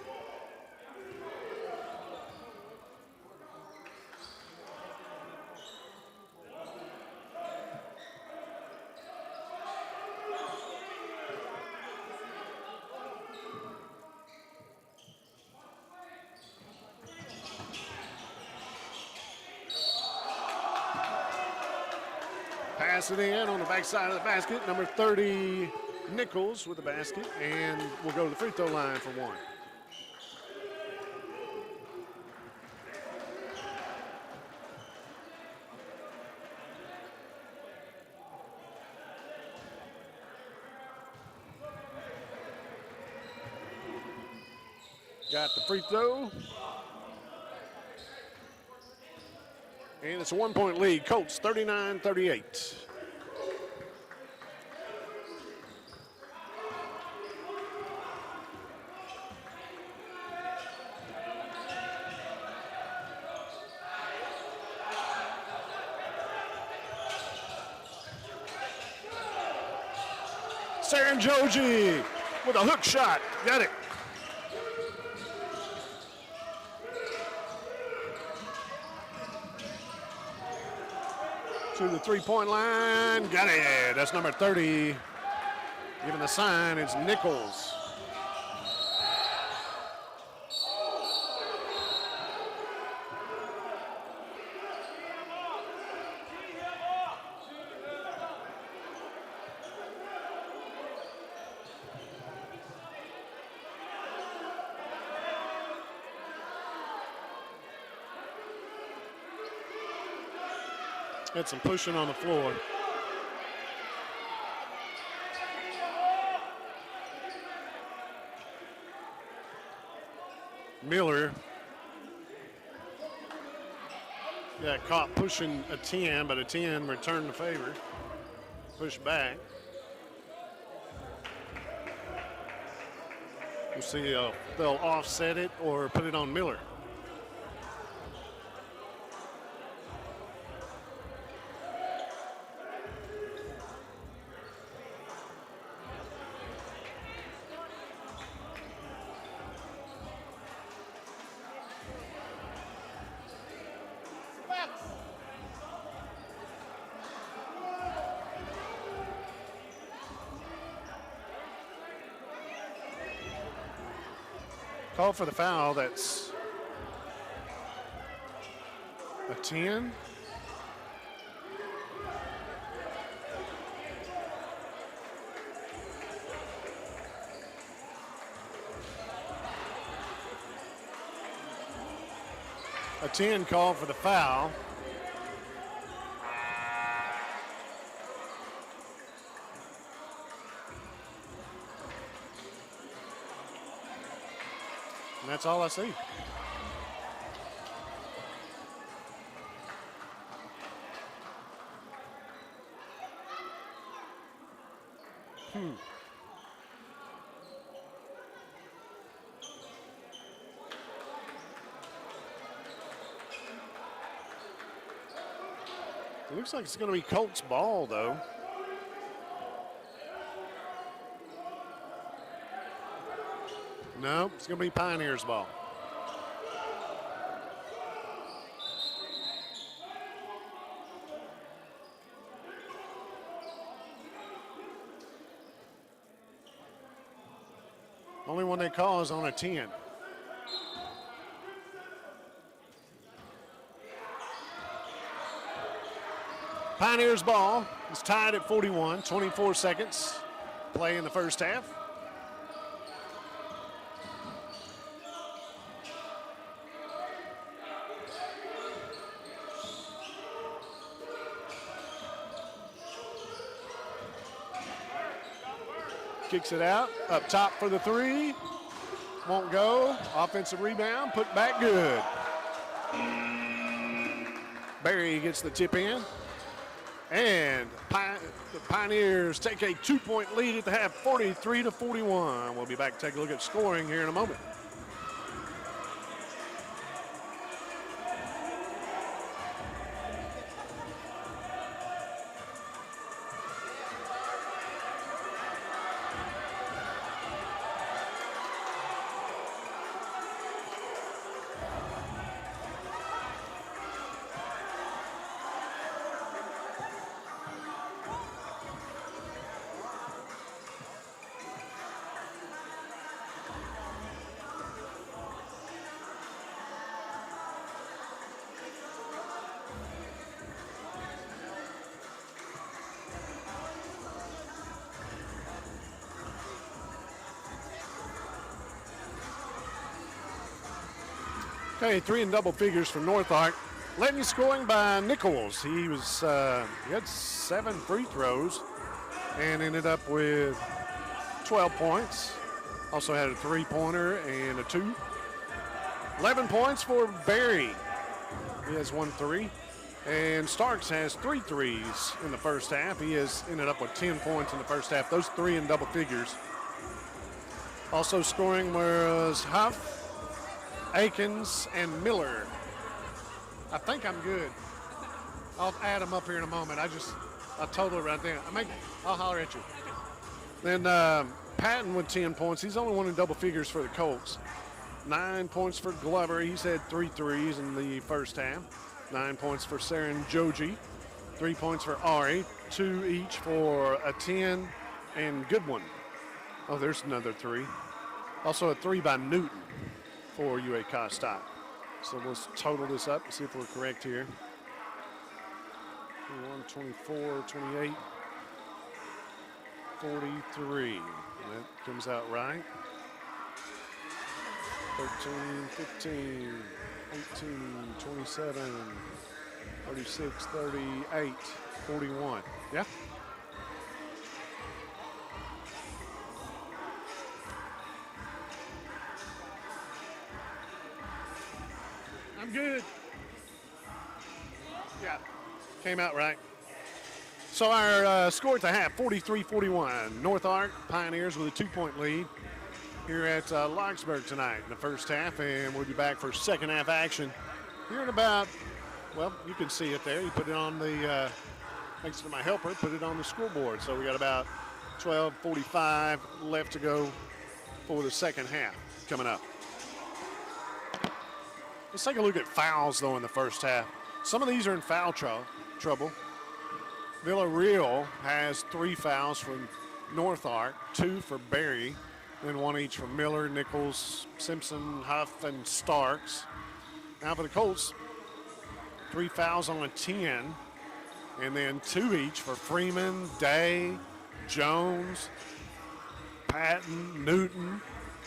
Pass it in on the backside of the basket. Number 30, Nichols with the basket, and we'll go to the free throw line for 1. Got the free throw. And it's a 1-point lead. Colts 39-38. Saren Joji with a hook shot. Got it. To the three-point line. Got it. That's number 30. Giving the sign, it's Nichols. Had some pushing on the floor. Miller got caught pushing a 10, but a 10 returned the favor. Push back. We'll see if they'll offset it or put it on Miller. Call for the foul. That's a 10. A 10 call for the foul. And that's all I see. It looks like it's going to be Colts ball, though. No, it's going to be Pioneers ball. Only one they call is on a 10. Pioneers ball is tied at 41, 24 seconds play in the first half. Kicks it out, up top for the three. Won't go. Offensive rebound, put back good. Barry gets the tip in. And the Pioneers take a 2-point lead at the half, 43-41. We'll be back to take a look at scoring here in a moment. Okay, 3 in double figures for North Ark. Leading scoring by Nichols. He had 7 free throws and ended up with 12 points. Also had a 3-pointer and a 2. 11 points for Barry. He has 1 3. And Starks has 3 threes in the first half. He has ended up with 10 points in the first half. Those 3 in double figures. Also scoring was Huff, Akins, and Miller. I think I'm good. I'll add them up here in a moment. I total it right there. I'll holler at you. Then Patton with 10 points. He's the only one in double figures for the Colts. 9 points for Glover. He's had 3 threes in the first half. 9 points for Saren Joji. 3 points for Ari. 2 each for a 10 and Goodwin. Oh, there's another 3. Also a 3 by Newton for UA Cossatot. So let's total this up and see if we're correct here. 21, 24, 28, 43. That comes out right. 13, 15, 18, 27, 36, 38, 41. Yeah? I'm good. Yeah, came out right. So our score at the half, 43-41. North Ark Pioneers with a 2-point lead here at Lockesburg tonight in the first half, and we'll be back for second half action here in about, well, you can see it there. You put it on the, thanks to my helper, put it on the scoreboard. So we got about 12:45 left to go for the second half coming up. Let's take a look at fouls, though, in the first half. Some of these are in foul trouble. Villarreal has 3 fouls from North Ark, 2 for Barry, and 1 each for Miller, Nichols, Simpson, Huff, and Starks. Now for the Colts, 3 fouls on a 10, and then 2 each for Freeman, Day, Jones, Patton, Newton.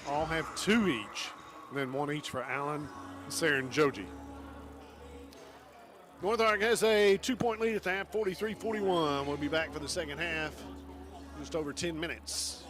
All have 2 each, and then 1 each for Allen, Saren Joji. North Ark has a 2-point lead at the half, 43-41. We'll be back for the second half, just over 10 minutes.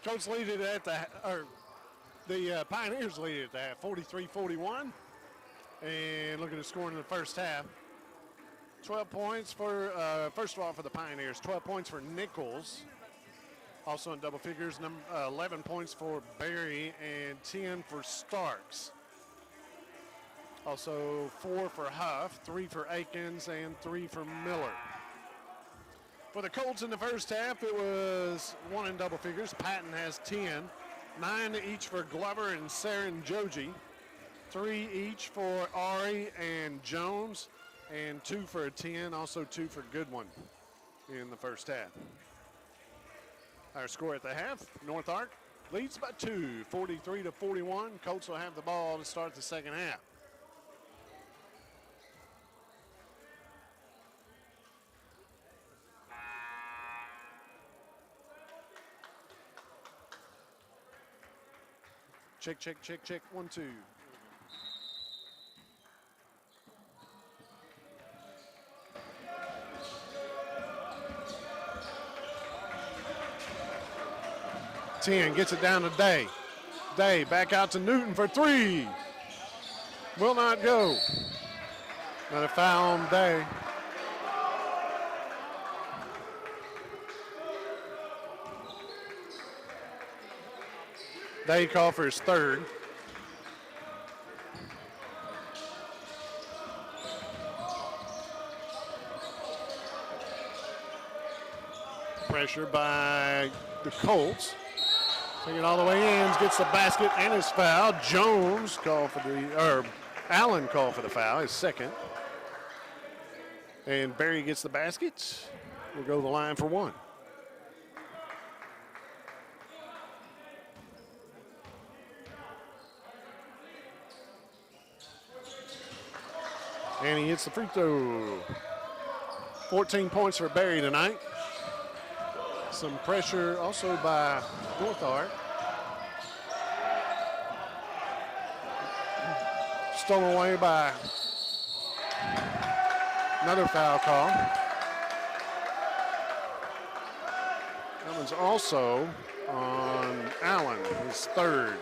Colts lead it at the Pioneers lead it at the half, 43-41. And look at the scoring in the first half. 12 points for, first of all, for the Pioneers. 12 points for Nichols, also in double figures. 11 points for Berry and 10 for Starks. Also 4 for Huff, 3 for Akins, and 3 for Miller. For the Colts in the first half, it was 1 in double figures. Patton has 10, 9 each for Glover and Saren Joji, 3 each for Ari and Jones, and 2 for a 10, also 2 for Goodwin in the first half. Our score at the half, North Ark leads by 2, 43-41. Colts will have the ball to start the second half. Check, check, check, check, 1, 2. Ten gets it down to Day. Day back out to Newton for 3. Will not go. Another foul on Day. Day called for his third. Pressure by the Colts. Taking it all the way in, gets the basket and his foul. Jones called for Allen called for the foul, his second. And Berry gets the basket. We'll go to the line for 1. And he hits the free throw. 14 points for Berry tonight. Some pressure also by North Ark. Stolen away by another foul call. That one's also on Allen, his third.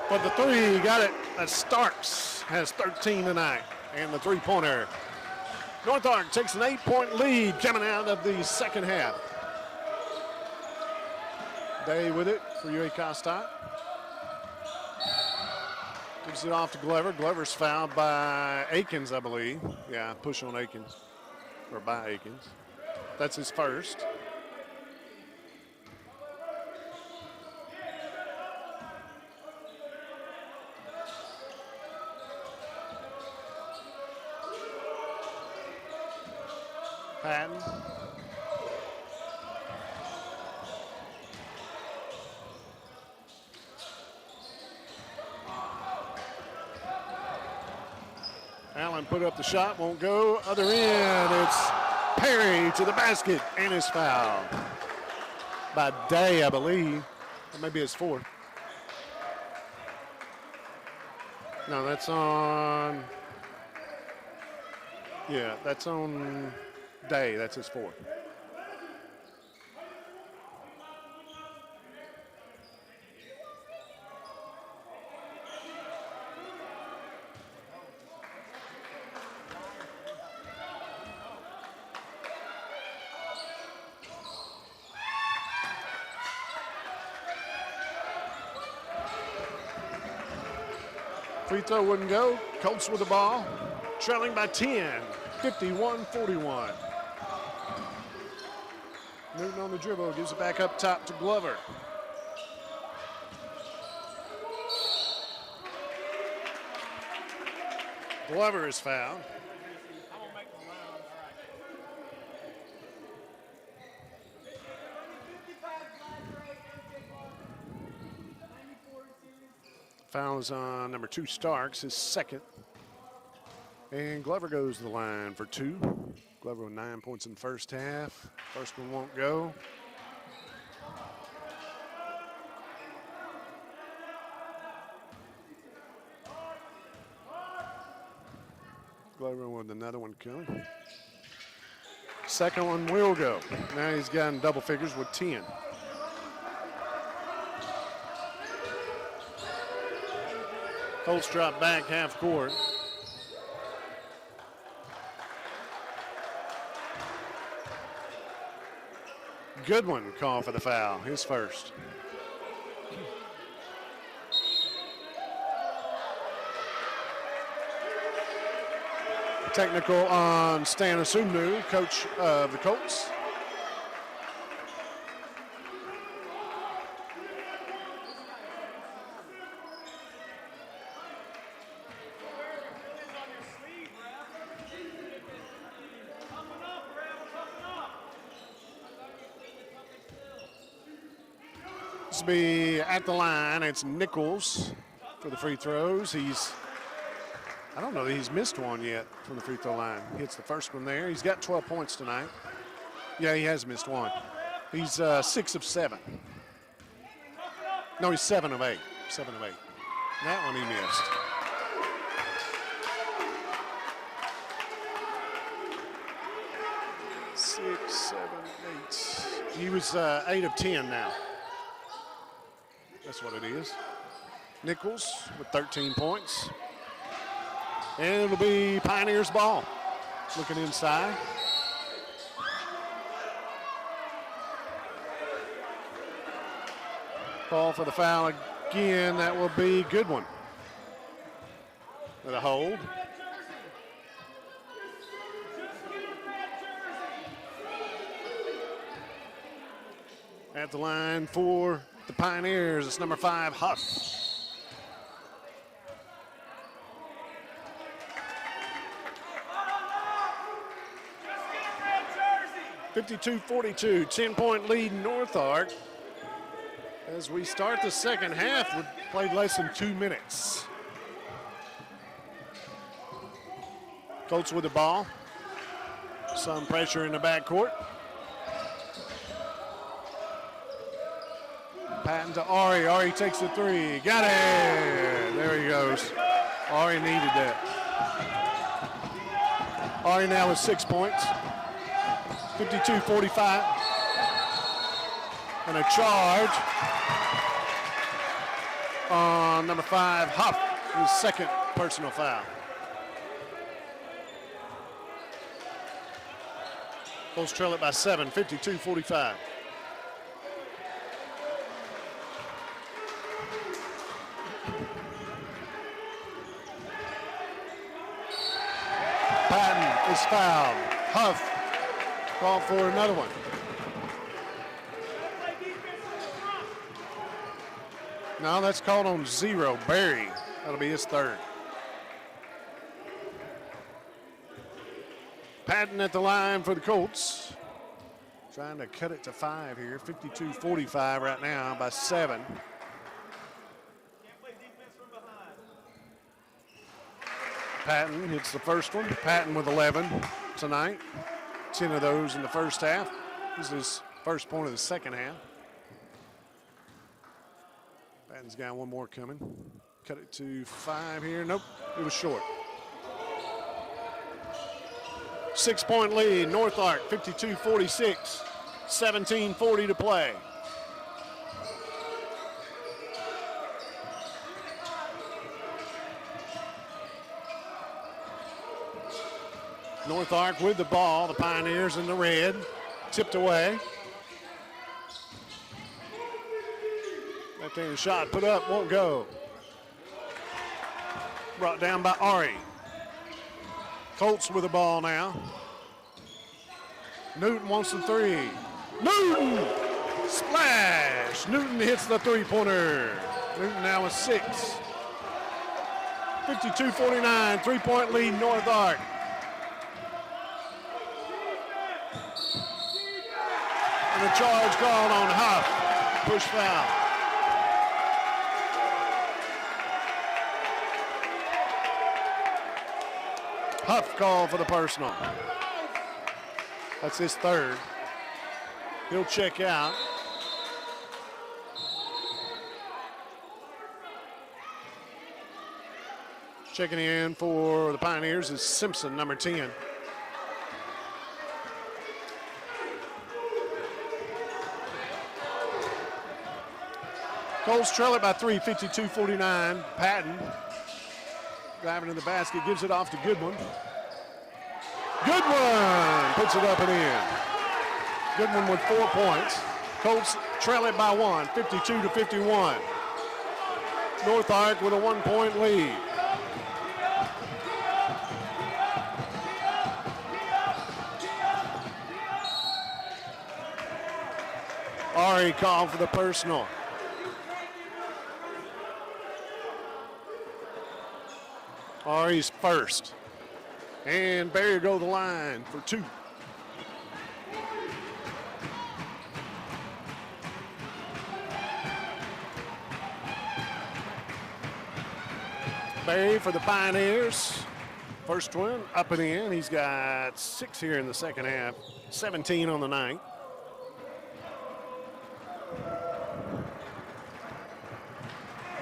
But the 3, got it. That's Starks, has 13 tonight, and the three-pointer. North Ark takes an 8-point lead coming out of the second half. Day with it for UA Cossatot. Gives it off to Glover. Glover's fouled by Akins, I believe. Yeah, push on Akins, or by Akins. That's his first. Patton. Allen put up the shot, won't go. Other end, it's Perry to the basket, and his foul by Day, I believe. Or maybe it's 4. No, that's on. Yeah, that's on Day. That's his 4. Free throw wouldn't go. Colts with the ball, trailing by 10, 51-41. Newton on the dribble, gives it back up top to Glover. Glover is fouled. Foul is on number 2, Starks, his second. And Glover goes to the line for 2. Glover with 9 points in the first half. First one won't go. Glover with another one coming. Second one will go. Now he's got in double figures with 10. Colts drop back half court. Goodwin call for the foul, his first. Technical on Stan Asumnu, coach of the Colts. This will be at the line. It's Nichols for the free throws. I don't know that he's missed one yet from the free throw line. He hits the first one there. He's got 12 points tonight. Yeah, he has missed one. He's 6 of 7. No, he's 7 of 8. 7 of 8. That one he missed. Six, 7, 8. He was 8 of 10 now. That's what it is. Nichols with 13 points. And it'll be Pioneers ball. Looking inside. Call for the foul again. That will be Goodwin. With a hold. At the line for the Pioneers, it's number 5, Huff. (52-42), 10-point lead North Ark. As we start the second half, we've played less than 2 minutes. Colts with the ball. Some pressure in the backcourt. Patton to Ari. Ari takes the three. Got it. There he goes. Ari needed that. Ari now with 6 points. 52-45. And a charge on number 5, Huff, his second personal foul. Colts trail it by 7, 52-45. Patton is fouled. Huff called for another one. No, that's called on 0. Barry. That'll be his third. Patton at the line for the Colts. Trying to cut it to 5 here. 52-45 right now by 7. Patton hits the first one. Patton with 11 tonight. 10 of those in the first half. This is his first point of the second half. Patton's got one more coming. Cut it to 5 here. Nope, it was short. 6-point lead, North Ark, 52-46. 17:40 to play. North Ark with the ball. The Pioneers in the red. Tipped away. Left-handed shot put up, won't go. Brought down by Ari. Colts with the ball now. Newton wants the three. Newton! Splash! Newton hits the three-pointer. Newton now with 6. 52-49, 3-point lead North Ark. And a charge called on Huff. Push foul. Huff call for the personal. That's his third. He'll check out. Checking in for the Pioneers is Simpson, number 10. Colts trail it by 3, 52-49. Patton driving in the basket, gives it off to Goodwin. Goodwin puts it up and in. Goodwin with 4 points. Colts trail it by 1, 52-51. North Ark with a 1-point lead. Ari called for the personal. Ari's first. And Barry go to the line for 2. Barry for the Pioneers. First one up and in. He's got 6 here in the second half. 17 on the night.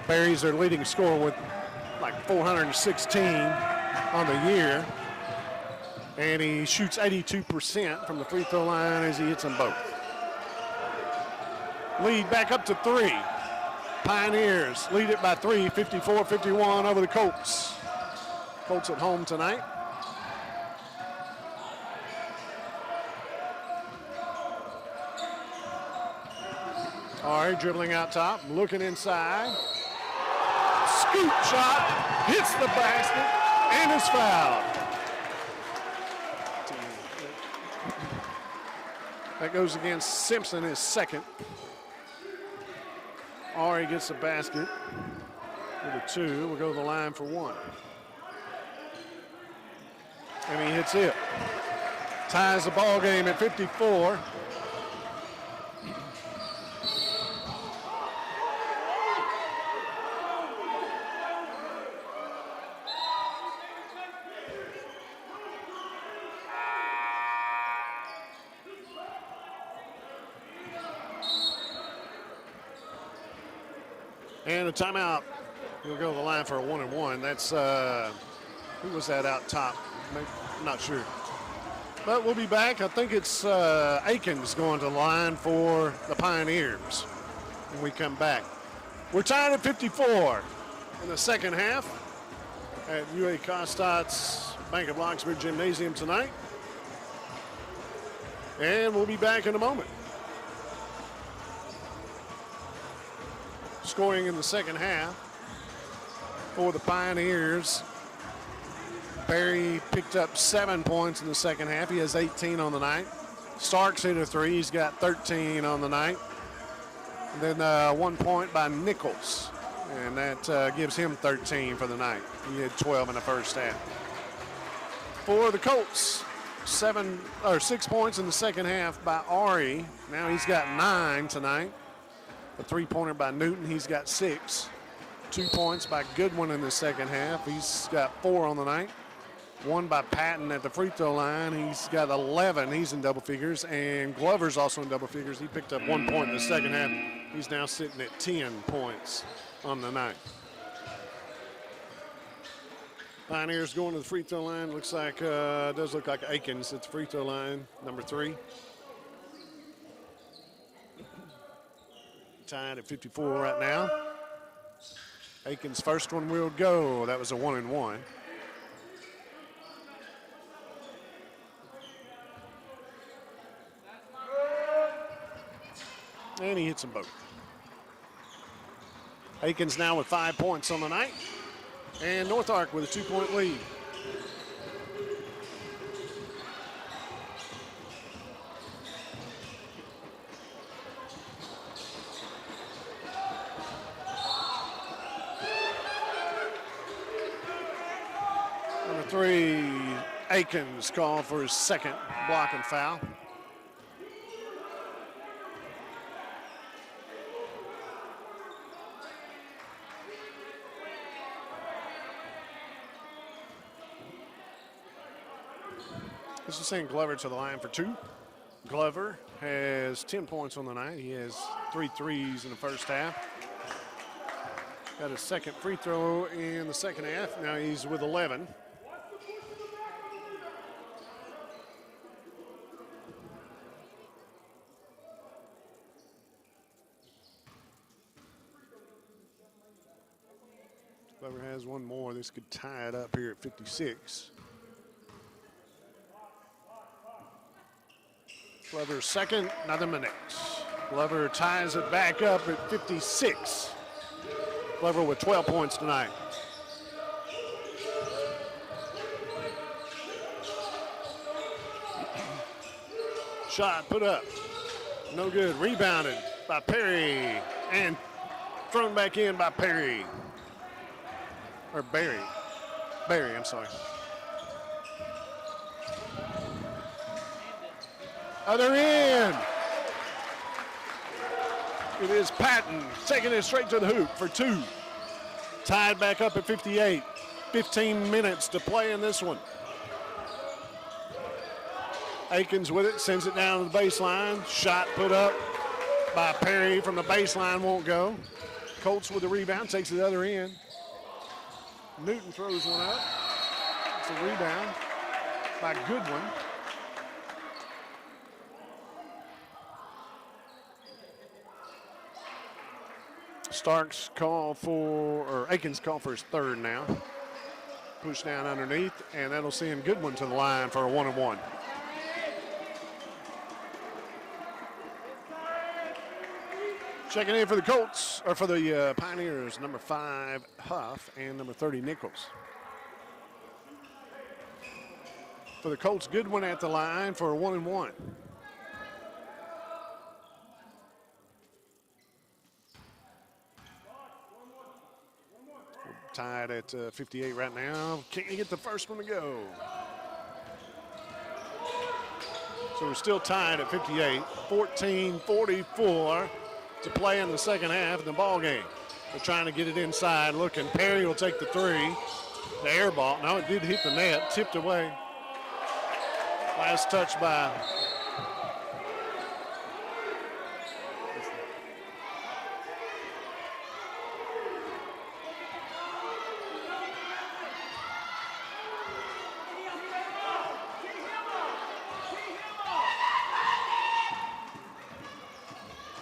Barry's their leading scorer with like 416 on the year. And he shoots 82% from the free throw line as he hits them both. Lead back up to 3. Pioneers lead it by 3, 54-51 over the Colts. Colts at home tonight. All right, dribbling out top, looking inside. Scoop shot, hits the basket, and is fouled. That goes against Simpson, his second. Ari gets the basket with a 2. We'll go to the line for 1. And he hits it. Ties the ball game at 54. And a timeout. He'll go to the line for a 1-and-1. That's, who was that out top? I'm not sure. But we'll be back. I think it's Akins going to the line for the Pioneers when we come back. We're tied at 54 in the second half at UA Cossatot Bank of Lockesburg Gymnasium tonight. And we'll be back in a moment. Scoring in the second half for the Pioneers. Barry picked up 7 points in the second half. He has 18 on the night. Starks hit a 3. He's got 13 on the night. And then 1 point by Nichols. And that gives him 13 for the night. He had 12 in the first half. For the Colts, 6 points in the second half by Ari. Now he's got 9 tonight. A 3-pointer by Newton, he's got 6. 2 points by Goodwin in the second half. He's got 4 on the night. 1 by Patton at the free throw line. He's got 11. He's in double figures. And Glover's also in double figures. He picked up 1 point in the second half. He's now sitting at 10 points on the night. Pioneers going to the free throw line. Looks like, does look like Akins at the free throw line, number 3. Tied at 54 right now. Akins' first one will go. That was a 1-and-1. And he hits them both. Akins now with 5 points on the night. And North Ark with a 2-point lead. Number 3, Akins called for his second blocking foul. This is sending Glover to the line for 2. Glover has 10 points on the night. He has 3 threes in the first half. Got a second free throw in the second half. Now he's with 11. Glover has one more. This could tie it up here at 56. Glover's second, another minute. Glover ties it back up at 56. Glover with 12 points tonight. Shot put up. No good. Rebounded by Perry and thrown back in by Perry. Or Barry. Barry, I'm sorry. Other end. It is Patton taking it straight to the hoop for 2. Tied back up at 58. 15 minutes to play in this one. Akins with it, sends it down to the baseline. Shot put up by Perry from the baseline, won't go. Colts with the rebound, takes it the other end. Newton throws one up. It's a rebound by Goodwin. Starks call for, or Akins call for his 3rd now. Push down underneath, and that'll send Goodwin to the line for a 1-and-1. Checking in for the Colts, or for the Pioneers, number 5, Huff, and number 30, Nichols. For the Colts, Goodwin at the line for a 1-and-1. Tied at 58 right now. Can't get the first one to go. So we're still tied at 58. 14-44 to play in the second half of the ball game. They're trying to get it inside. Looking, Perry will take the 3. The air ball. No, it did hit the net. Tipped away. Last touch by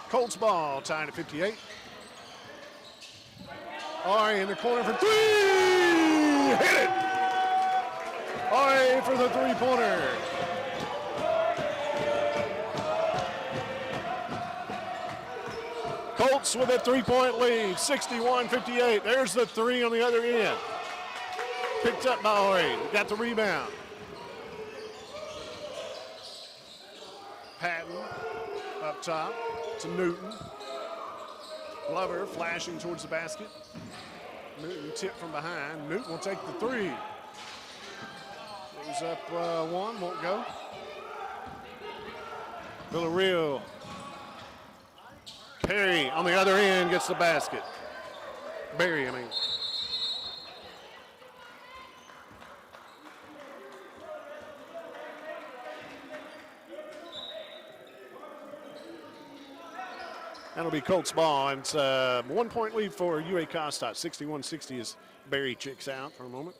Colts ball, tied at 58. Ari in the corner for 3. Hit it. Ari for the 3-pointer. Colts with a 3-point lead, 61-58. There's the 3 on the other end. Picked up by Ari. Got the rebound. Patton up top to Newton. Glover flashing towards the basket. Newton tipped from behind. Newton will take the 3. Goes up 1, won't go. Villarreal. Perry on the other end gets the basket. Barry, I mean. That'll be Colts ball. And it's a 1-point lead for UA Cossatot. 61-60 as Barry checks out for a moment.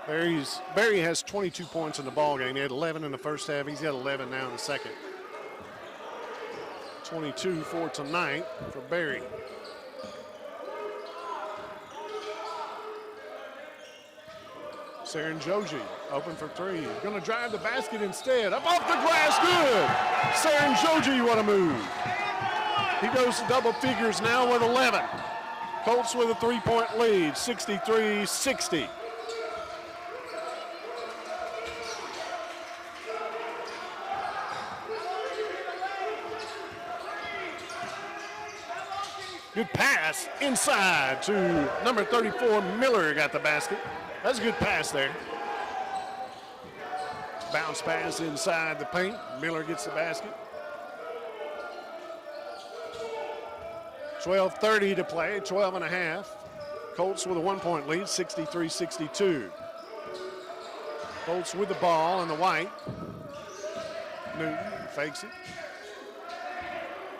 Barry has 22 points in the ball game. He had 11 in the first half. He's got 11 now in the second. 22 for tonight for Barry. Saren Joji open for 3. Going to drive the basket instead. Up off the glass, good. Saren Joji, what a move. He goes to double figures now with 11. Colts with a 3-point lead, 63-60. Good pass inside to number 34, Miller got the basket. That's a good pass there. Bounce pass inside the paint. Miller gets the basket. 12:30 to play, 12 and a half. Colts with a 1-point lead, 63-62. Colts with the ball in the white. Newton fakes it.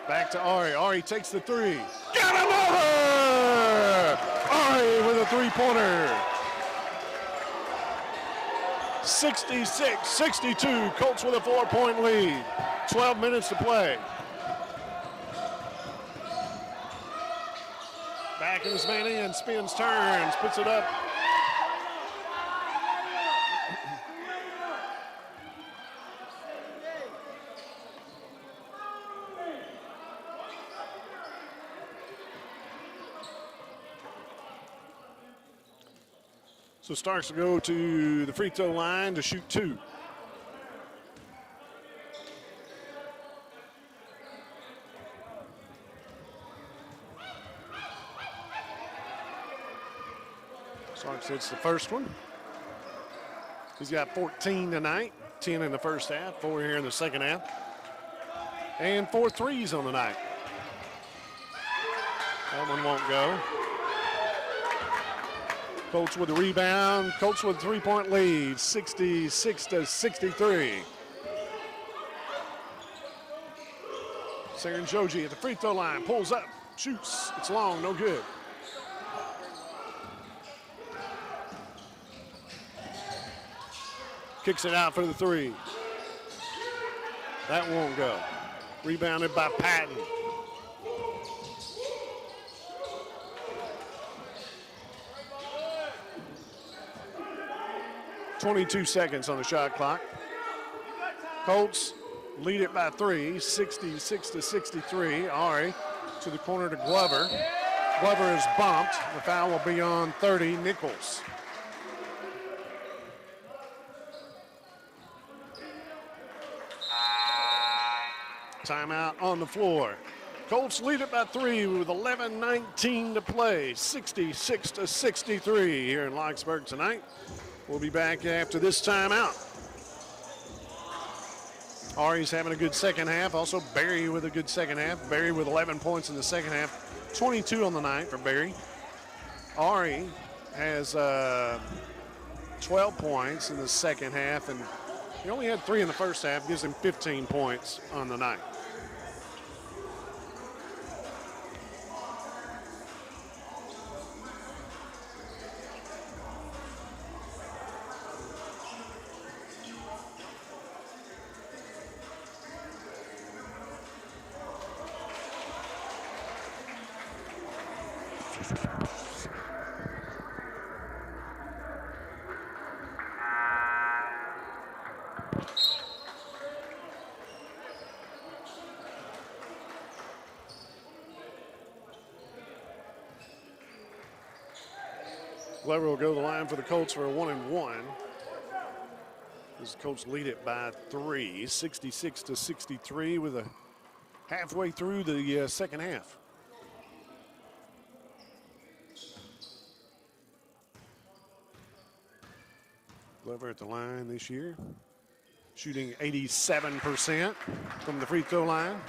Back to Ari. Ari takes the three. Got another! Ari with a three-pointer. 66-62. Colts with a 4-point lead. 12 minutes to play. Back in his man in, spins, turns, puts it up. So Starks to go to the free throw line to shoot 2. Starks hits the first one. He's got 14 tonight, 10 in the first half, 4 here in the second half, and 4 threes on the night. That one won't go. Colts with the rebound. Colts with a 3-point lead, 66-63. Saren Joji at the free throw line, pulls up, shoots. It's long, no good. Kicks it out for the 3. That won't go. Rebounded by Patton. 22 seconds on the shot clock. Colts lead it by 3, 66-63. Ari to the corner to Glover. Glover is bumped. The foul will be on 30, Nichols. Timeout on the floor. Colts lead it by 3 with 11:19 to play. 66-63 here in Lockesburg tonight. We'll be back after this timeout. Ari's having a good second half. Also Barry with a good second half. Barry with 11 points in the second half. 22 on the night for Barry. Ari has 12 points in the second half, and he only had 3 in the first half. Gives him 15 points on the night. Glover will go to the line for the Colts for a 1-and-1. As the Colts lead it by 3, 66-63 with a halfway through the second half. Glover at the line this year, shooting 87% from the free throw line.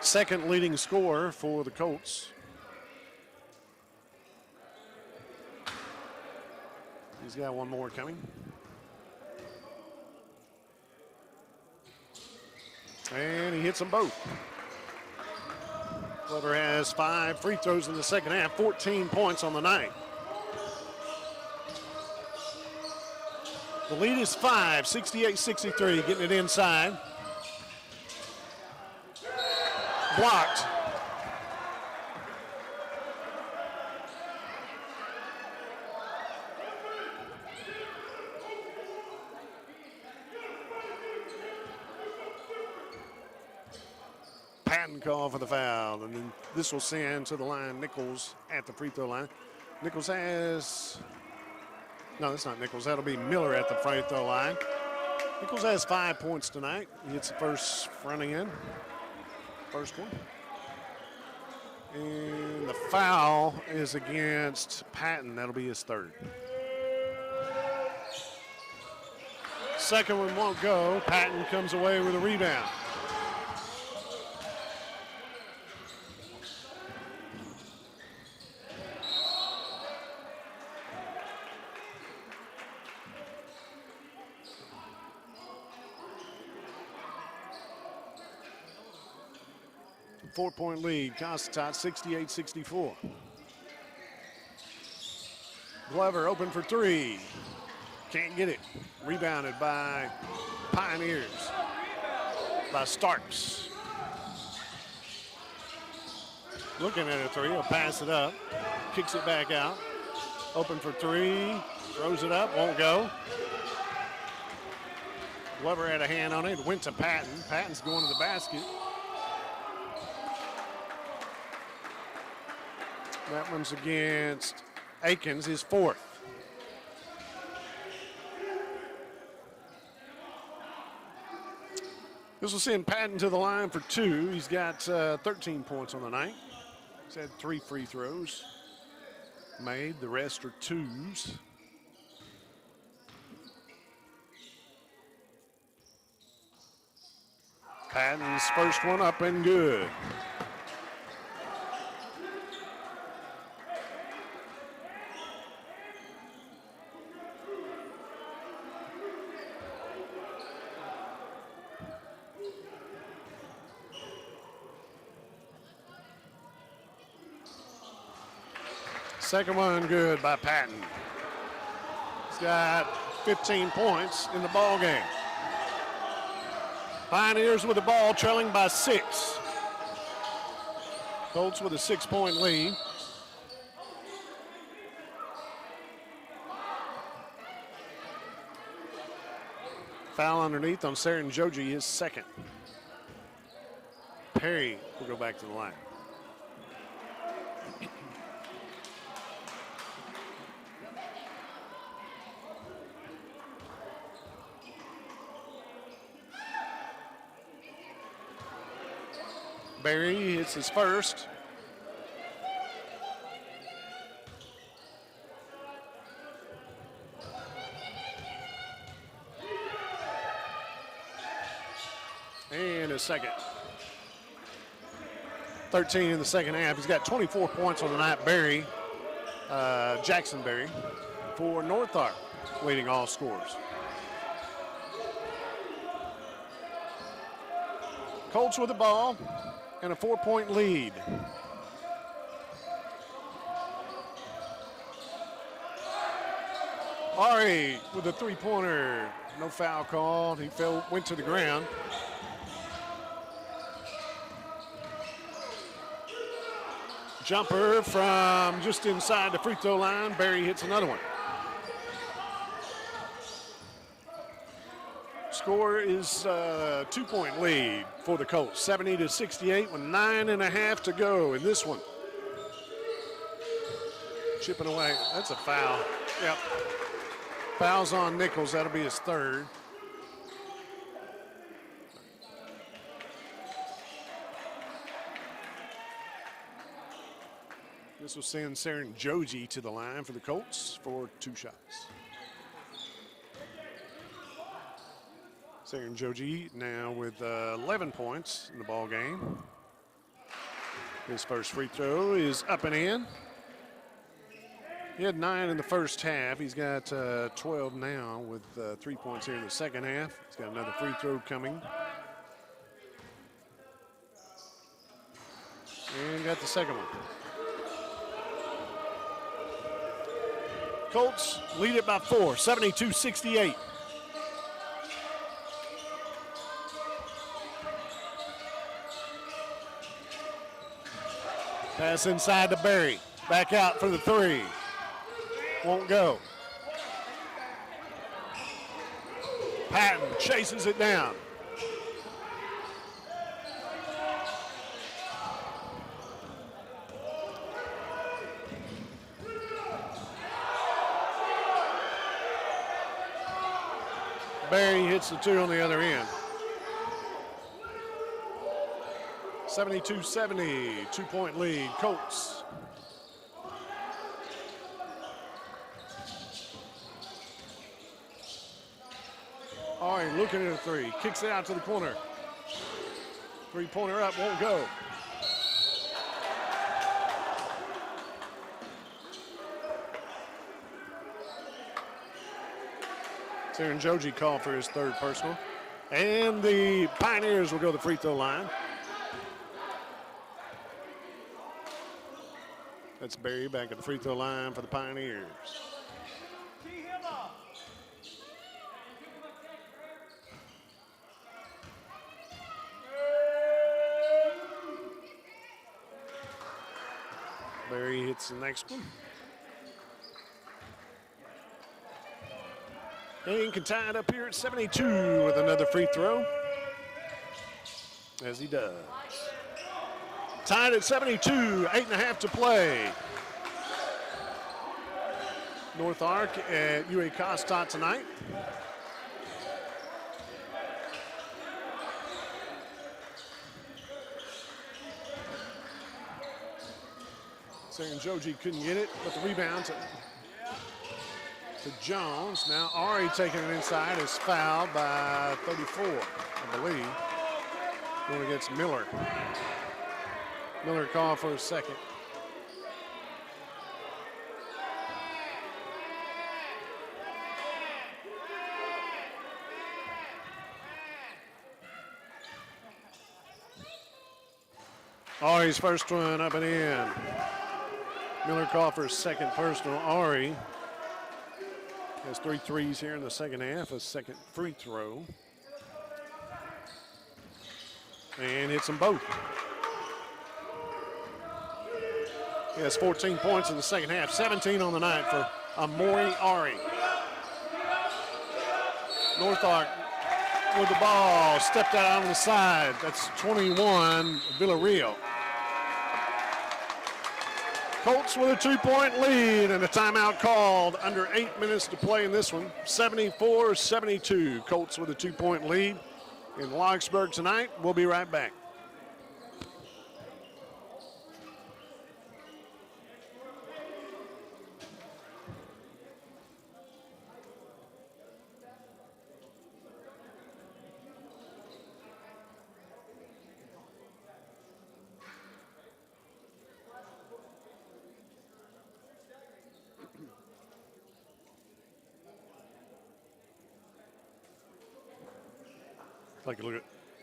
Second leading scorer for the Colts. He's got one more coming. And he hits them both. Glover has 5 free throws in the second half, 14 points on the night. The lead is 5, 68-63, getting it inside. Blocked. Patton call for the foul, and then this will send to the line Nichols at the free throw line. Nichols has, no, that's not Nichols. That'll be Miller at the free throw line. Nichols has 5 points tonight. He hits the first running in. First one. And the foul is against Patton. That'll be his third. Second one won't go. Patton comes away with a rebound. 4-point lead. Cossatot 68-64. Glover open for three. Can't get it. Rebounded by Pioneers. By Starks. Looking at a three. He'll pass it up. Kicks it back out. Open for three. Throws it up. Won't go. Glover had a hand on it. Went to Patton. Patton's going to the basket. That one's against Akins, his fourth. This will send Patton to the line for two. He's got 13 points on the night. He's had 3 free throws made. The rest are twos. Patton's first one up and good. Second one good by Patton. He's got 15 points in the ball game. Pioneers with the ball, trailing by 6. Colts with a 6-point lead. Foul underneath on Saren Joji, his second. Perry will go back to the line. Barry hits his first. And a second. 13 in the second half. He's got 24 points on the night. Barry, Jackson Barry, for North Ark, leading all scorers. Colts with the ball and a 4-point lead. Ari with a 3-pointer. No foul called. He went to the ground. Jumper from just inside the free throw line. Barry hits another one. Score is a 2-point lead for the Colts, 70-68 with 9.5 to go in this one. Chipping away, that's a foul. Yep. Foul's on Nichols, that'll be his third. This will send Saren Joji to the line for the Colts for 2 shots. Saren Joji now with 11 points in the ball game. His first free throw is up and in. He had 9 in the first half. He's got 12 now with 3 points here in the second half. He's got another free throw coming. And got the second one. Colts lead it by 4, 72-68. Pass inside to Barry. Back out for the 3. Won't go. Patton chases it down. Barry hits the 2 on the other end. 72-70, 2-point lead, Colts. All right, looking at a 3, kicks it out to the corner. 3-pointer up, won't go. Saren Joji called for his third personal. And the Pioneers will go to the free throw line. That's Barry back at the free throw line for the Pioneers. Barry hits the next one. And can tie it up here at 72 with another free throw. As he does. Tied at 72, 8.5 to play. North Ark at UA Cossatot tonight. Saying Joji couldn't get it, but the rebound to Jones. Now Ari taking it inside is fouled by 34, I believe. Going against Miller. Miller called for a second. Ari's first one up and in. Miller called for a second personal. Ari has 3 threes here in the second half, a second free throw. And hits them both. He has 14 points in the second half, 17 on the night for Amori Ari. North Ark with the ball, stepped out on the side. That's 21, Villarreal. Colts with a 2-point lead and a timeout called under 8 minutes to play in this one. 74-72, Colts with a 2-point lead in Lockesburg tonight. We'll be right back.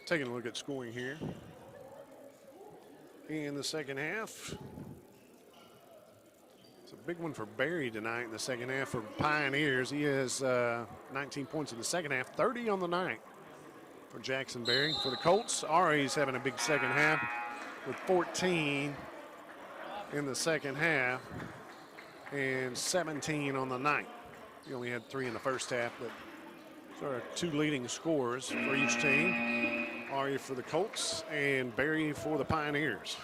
Taking a look at scoring here. In the second half. It's a big one for Barry tonight in the second half for Pioneers. He has 19 points in the second half, 30 on the night for Jackson Barry. For the Colts, Ari's having a big second half with 14 in the second half and 17 on the night. He only had 3 in the first half, but there are 2 leading scorers for each team. Ari for the Colts and Barry for the Pioneers.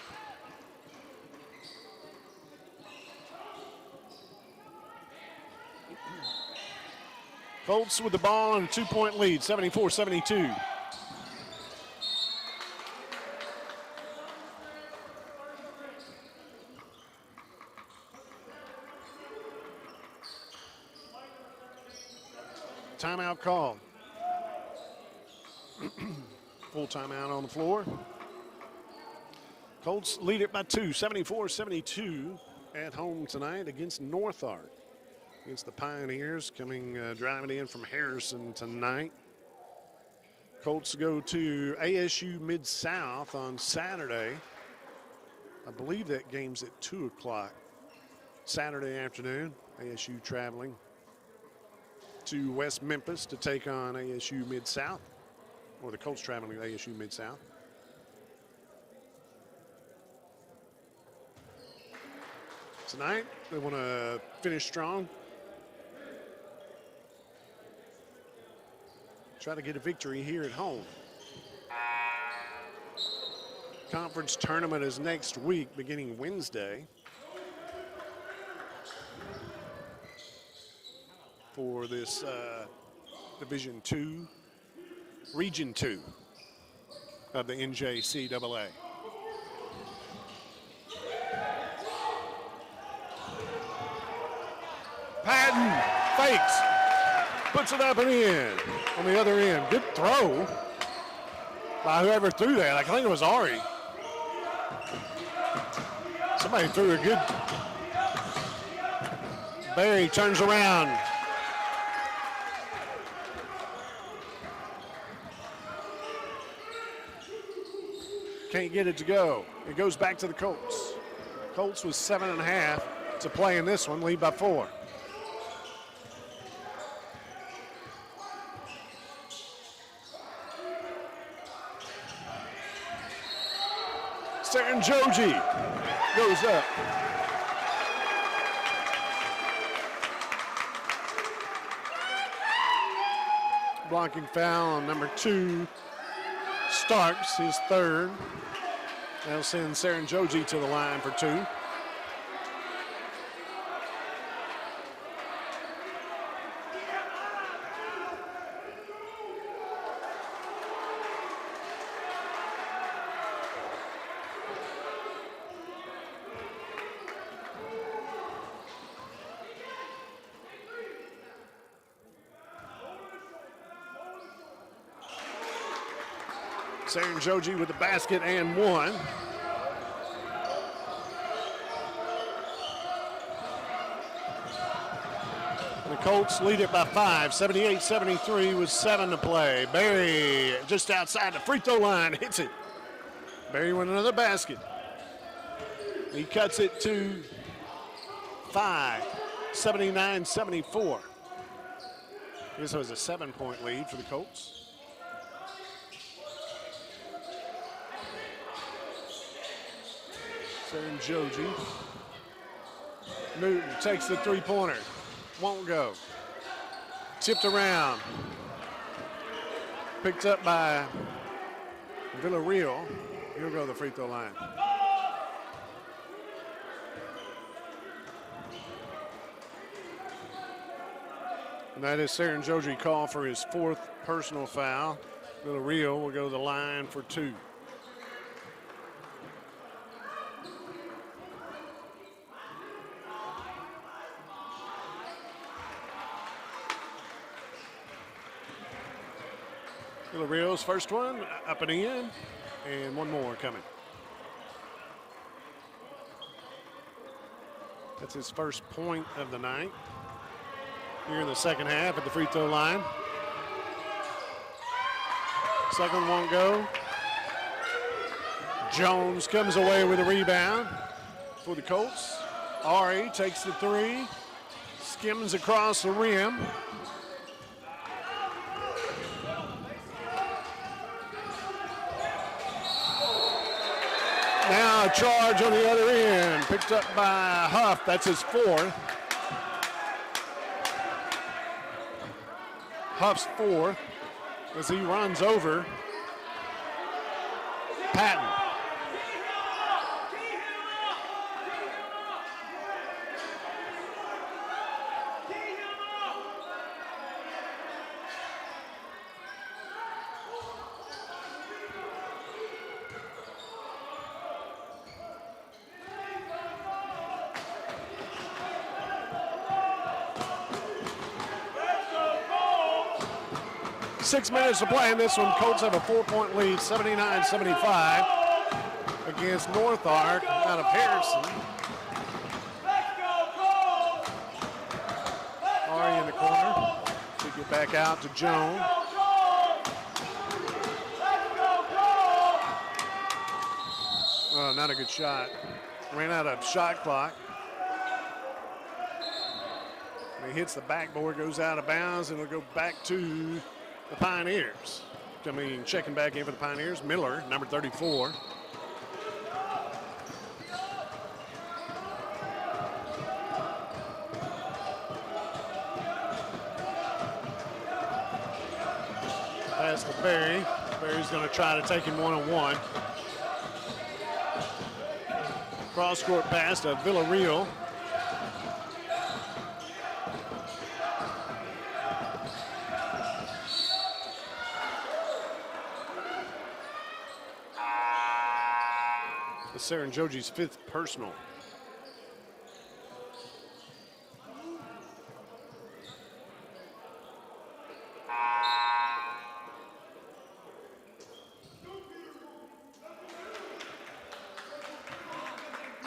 Colts with the ball and a 2-point lead, 74-72. Timeout called. Full timeout on the floor. Colts lead it by 2, 74-72 at home tonight against North Ark. Against the Pioneers coming driving in from Harrison tonight. Colts go to ASU Mid-South on Saturday. I believe that game's at 2 o'clock Saturday afternoon. ASU traveling to West Memphis to take on ASU Mid-South, or the Colts traveling to ASU Mid-South. Tonight, they want to finish strong. Try to get a victory here at home. Conference tournament is next week, beginning Wednesday. For this Division II, Region 2 of the NJCAA. Patton fakes, puts it up and in on the other end. Good throw by whoever threw that. I think it was Ari. Somebody threw a good. Barry turns around. Can't get it to go. It goes back to the Colts. Colts with 7.5 to play in this one, lead by 4. Joji goes up. Blocking foul on number 2, Starks, his 3rd. That'll send Joji to the line for 2. Joji with the basket and 1. The Colts lead it by 5, 78-73 with 7 to play. Barry just outside the free throw line, hits it. Barry with another basket. He cuts it to 5, 79-74. This was a 7-point lead for the Colts. Joji. Newton takes the 3-pointer. Won't go. Tipped around. Picked up by Villarreal. He'll go to the free throw line. And that is Joji call for his 4th personal foul. Villarreal will go to the line for 2. Villarreal's first one, up and in, and one more coming. That's his first point of the night. Here in the second half at the free throw line. Second won't go. Jones comes away with a rebound for the Colts. Ari takes the 3, skims across the rim. Now a charge on the other end, picked up by Huff. That's his 4th. Huff's 4th as he runs over Patton. Six minutes to play in this one. Colts have a 4-point lead, 79-75 against North Ark out of Harrison. Ari in the corner. Should get back out to Jones. Oh, not a good shot. Ran out of shot clock. He hits the backboard, goes out of bounds, and it'll go back to the Pioneers. Checking back in for the Pioneers. Miller, number 34. Pass to Barry. Barry's going to try to take him one-on-one. Cross-court pass to Villarreal. Joji's 5th personal.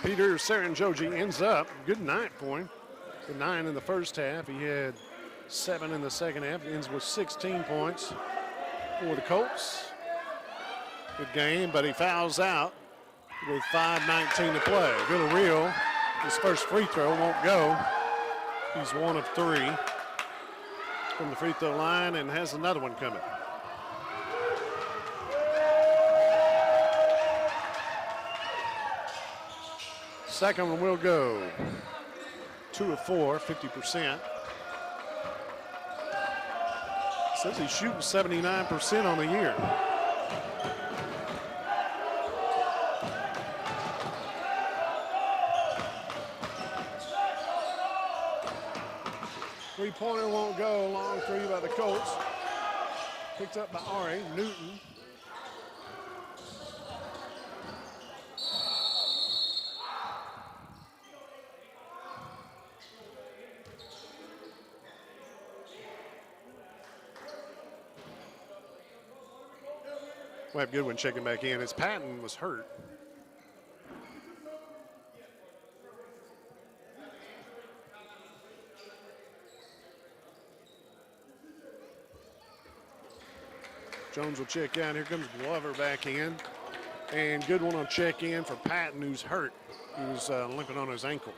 Peter Joji ends up, good night for him. Good 9 in the first half. He had 7 in the second half. Ends with 16 points for the Colts. Good game, but he fouls out. with 5:19 to play. Villarreal, his first free throw won't go. He's 1 of 3 from the free throw line and has another one coming. Second one will go. 2 of 4, 50%. Says he's shooting 79% on the year. Three-pointer won't go. Long three by the Colts. Picked up by Ari Newton. We'll have Goodwin checking back in as Patton was hurt. Jones will check out. Here comes Glover back in. And Goodwin will check in for Patton, who's hurt. He was limping on his ankle.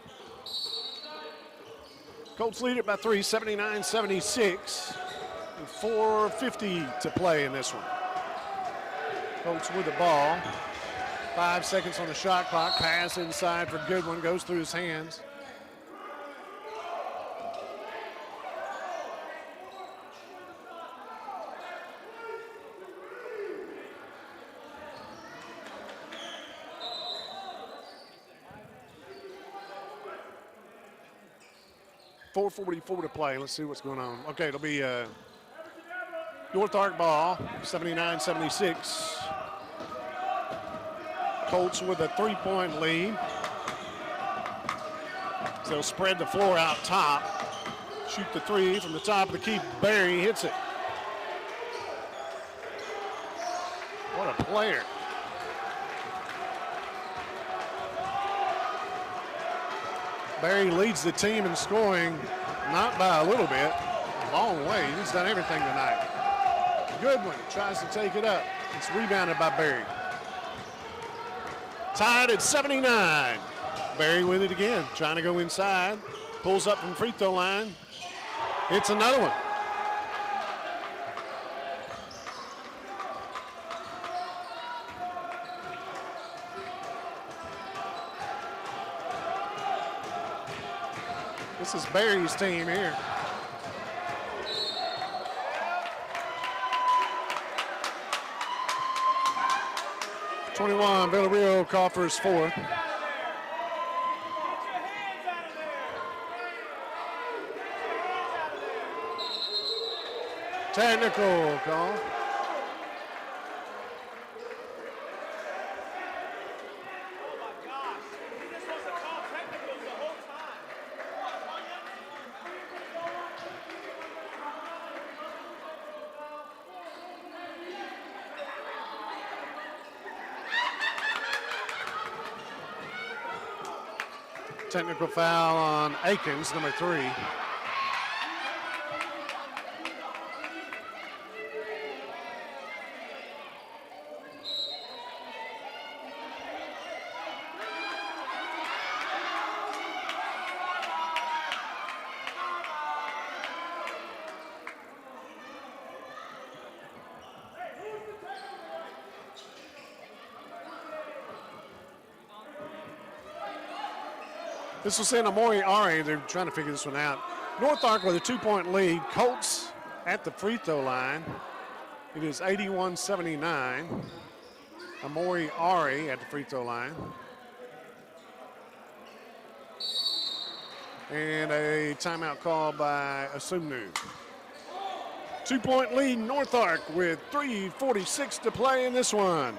Colts lead it by 3, 79-76. 4:50 to play in this one. Colts with the ball. 5 seconds on the shot clock. Pass inside for Goodwin. Goes through his hands. .444 to play. Let's see what's going on. Okay, it'll be North Ark ball, 79-76. Colts with a 3-point lead. So they'll spread the floor out top. Shoot the three from the top of the key. Barry hits it. What a player. Barry leads the team in scoring, not by a little bit, a long way. He's done everything tonight. Goodwin tries to take it up. It's rebounded by Barry. Tied at 79. Barry with it again, trying to go inside. Pulls up from free throw line. It's another one. This is Barry's team here. .21, Villarreal call for his fourth. Technical call. Technical foul on Akins, number 3. This will send Amori Ari. They're trying to figure this one out. North Ark with a 2-point lead. Colts at the free throw line. It is 81-79. Amori Ari at the free throw line. And a timeout call by Asumnu. 2-point lead, North Ark with 3:46 to play in this one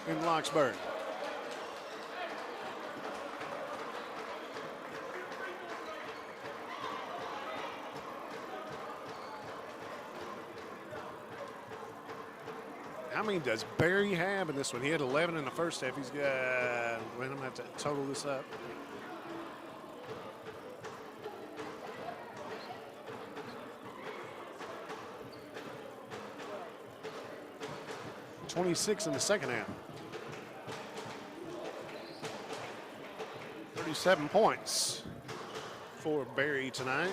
in Lockesburg. How many does Barry have in this one? He had 11 in the first half. He's got, I'm going to have to total this up. .26 in the second half. 37 points for Barry tonight.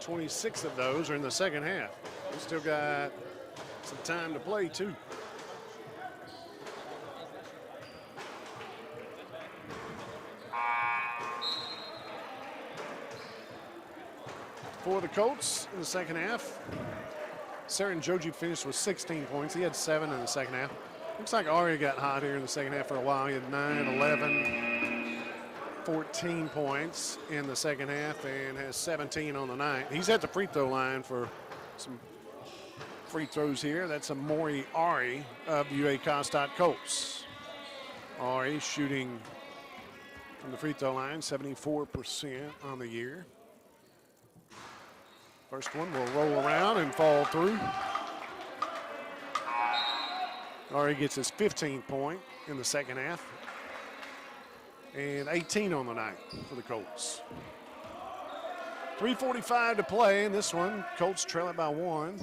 26 of those are in the second half. We still got some time to play too. For the Colts in the second half, Saren Joji finished with 16 points. He had 7 in the second half. Looks like Ari got hot here in the second half for a while. He had 9, 11, 14 points in the second half and has 17 on the night. He's at the free throw line for some free throws here. That's a Maury Ari of UA Cossatot Colts. Ari shooting from the free throw line, 74% on the year. First one will roll around and fall through. Ari gets his 15th point in the second half and 18 on the night for the Colts. 3:45 to play in this one. Colts trail it by 1.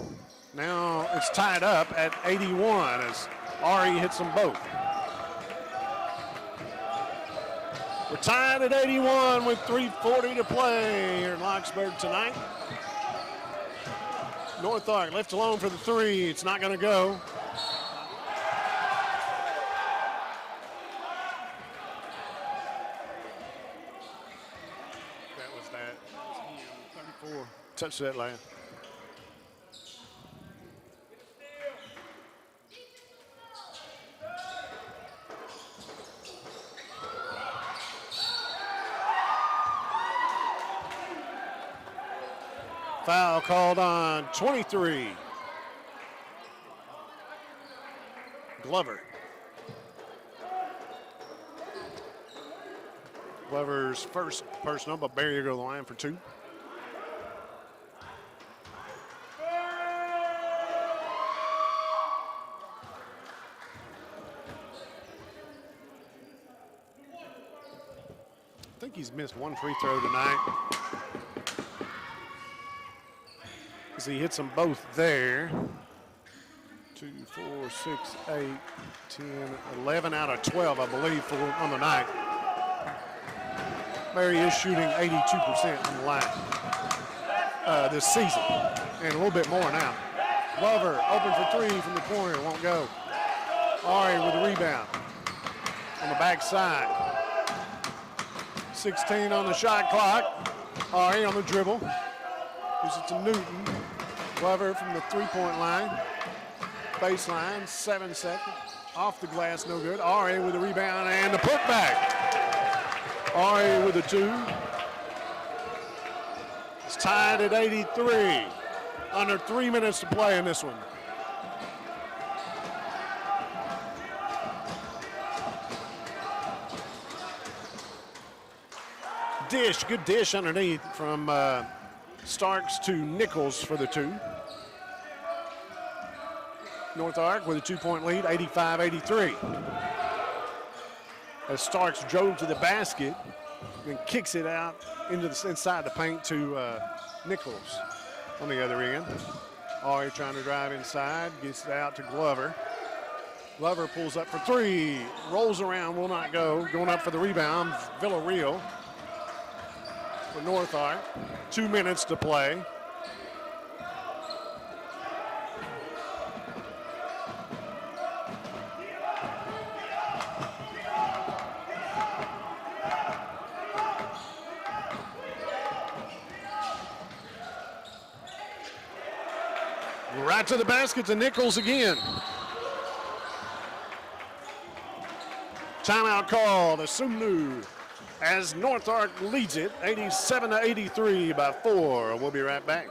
Now it's tied up at 81 as Ari hits them both. We're tied at 81 with 3:40 to play here in Lockesburg tonight. North Ark left alone for the 3. It's not going to go. That was him. 34. Touched that last. Foul called on 23. Glover. Glover's first personal, but Barry will go to the line for 2. I think he's missed 1 free throw tonight. As he hits them both there. 2, 4, 6, 8, 10, 11 out of 12, I believe, on the night. Barry is shooting 82% on the line this season, and a little bit more now. Glover open for 3 from the corner, won't go. Ari with the rebound on the backside. 16 on the shot clock. Ari on the dribble. Gives it to Newton. Glover from the 3-point line. Baseline, 7 seconds. Off the glass, no good. Ari with the rebound and the putback. Ari with the 2. It's tied at 83. Under 3 minutes to play in this one. Dish, good dish underneath from Starks to Nichols for the 2. North Ark with a 2-point lead, 85-83. As Starks drove to the basket and kicks it out inside the paint to Nichols on the other end. Ari trying to drive inside, gets it out to Glover. Glover pulls up for 3, rolls around, will not go. Going up for the rebound, Villarreal for North Ark. 2 minutes to play. Right to the basket to Nichols again. Timeout call to Sumnu as North Ark leads it 87-83 by 4. We'll be right back.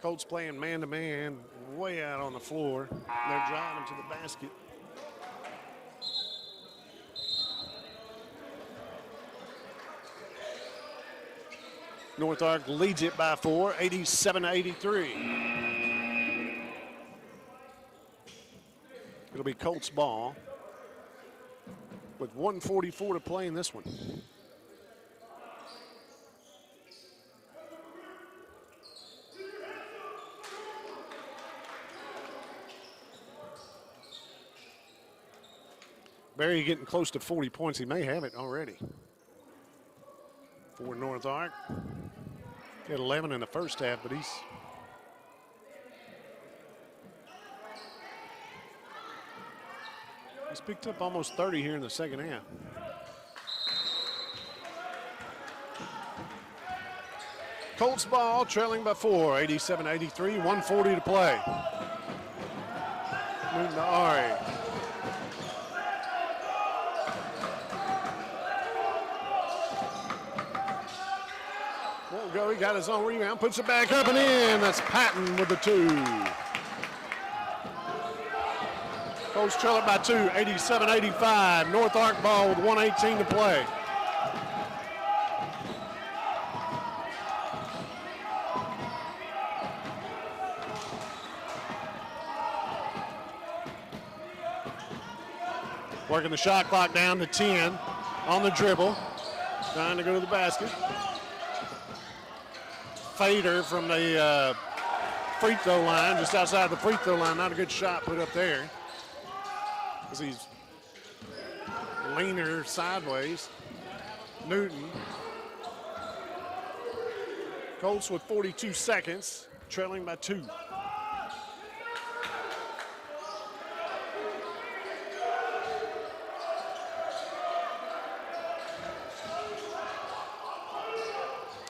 Colts playing man-to-man way out on the floor. They're driving to the basket. North Ark leads it by 4, 87-83. It'll be Colts ball. with 1:44 to play in this one. Barry getting close to 40 points. He may have it already. For North Ark. He had 11 in the first half, but he's picked up almost 30 here in the second half. Colts ball, trailing by 4, 87-83, 1:40 to play. Moving to Ari. Won't go, he got his own rebound, puts it back up and in. That's Patton with the 2. Colts trail it by 2, 87-85. North Ark ball with 1:18 to play. Working the shot clock down to 10 on the dribble. Trying to go to the basket. Fader from the free throw line, just outside the free throw line. Not a good shot put up there, because he's leaner sideways. Newton. Colts with 42 seconds, trailing by 2.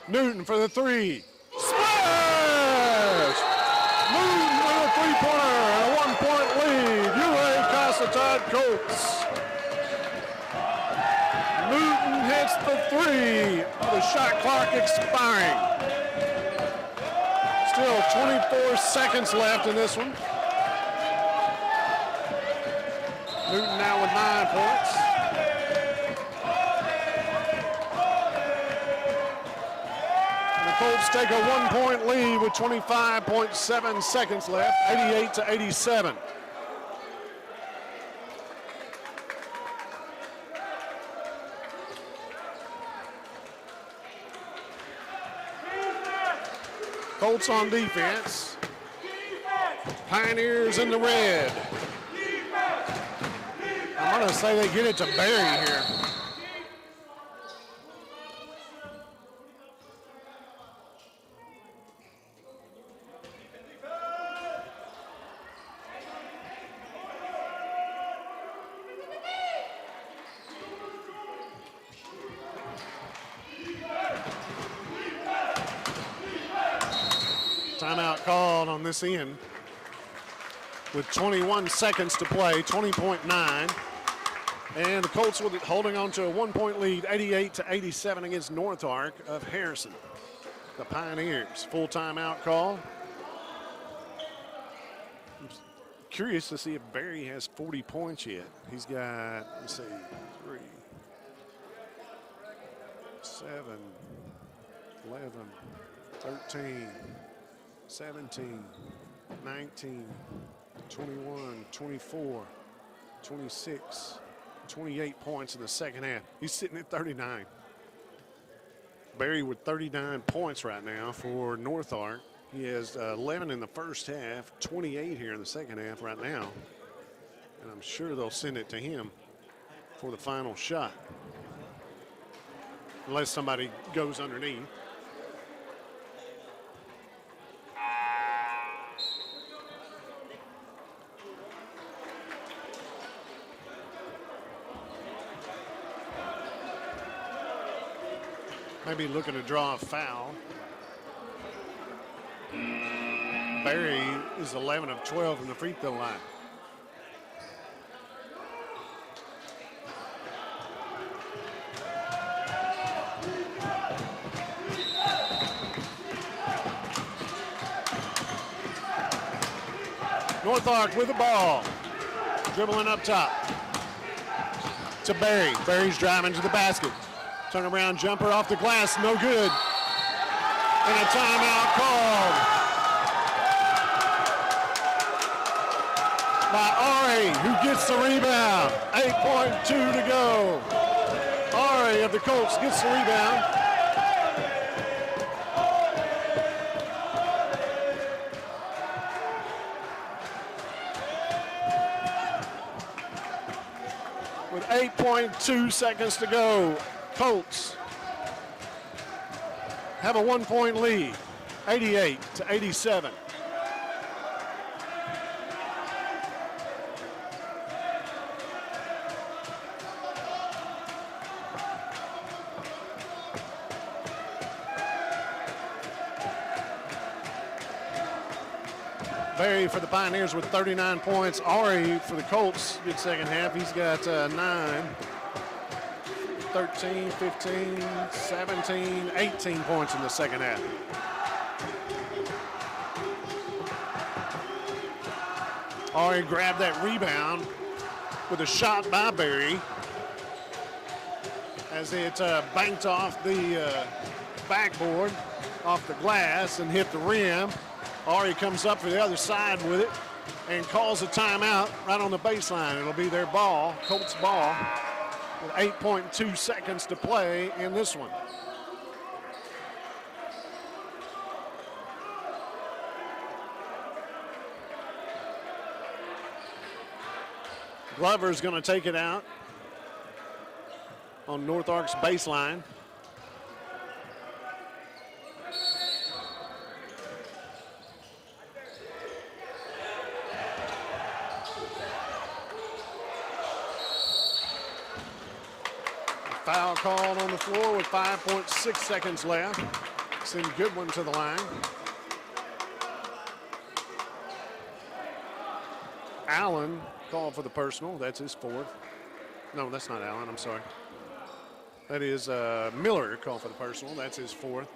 Newton for the 3. Smash! Newton with a 3-pointer and a 1-point lead. UA Cossatot Colts. Newton hits the 3. The shot clock expiring. Still 24 seconds left in this one. Newton now with 9 points. Colts take a 1-point lead with 25.7 seconds left, 88-87. Colts on defense. Pioneers in the red. I'm going to say they get it to Barry here. Timeout called on this end with 21 seconds to play, 20.9. And the Colts with it holding on to a 1-point lead, 88-87 against North Ark of Harrison. The Pioneers, full timeout call. I'm curious to see if Barry has 40 points yet. He's got, let's see, 3, 7, 11, 13, 17, 19, 21, 24, 26, 28 points in the second half. He's sitting at 39. Barry with 39 points right now for North Ark. He has 11 in the first half, 28 here in the second half right now. And I'm sure they'll send it to him for the final shot, unless somebody goes underneath. Maybe looking to draw a foul. Barry is 11 of 12 from the free throw line. North Ark with the ball. Dribbling up top to Barry. Barry's driving to the basket. Turnaround jumper off the glass, no good. And a timeout called. by Ari, who gets the rebound. 8.2 to go. Ari of the Colts gets the rebound. With 8.2 seconds to go, Colts have a 1-point lead, 88-87. Barry for the Pioneers with 39 points. Ari for the Colts, good second half. He's got 9, 13, 15, 17, 18 points in the second half. Ari grabbed that rebound with a shot by Barry as it banked off the backboard, off the glass, and hit the rim. Ari comes up for the other side with it and calls a timeout right on the baseline. It'll be their ball, Colts ball, with 8.2 seconds to play in this one. Glover's going to take it out on North Ark's baseline. Foul called on the floor with 5.6 seconds left. Send Goodwin to the line. Allen called for the personal. That's his fourth. No, that's not Allen. I'm sorry. That is Miller called for the personal. That's his fourth.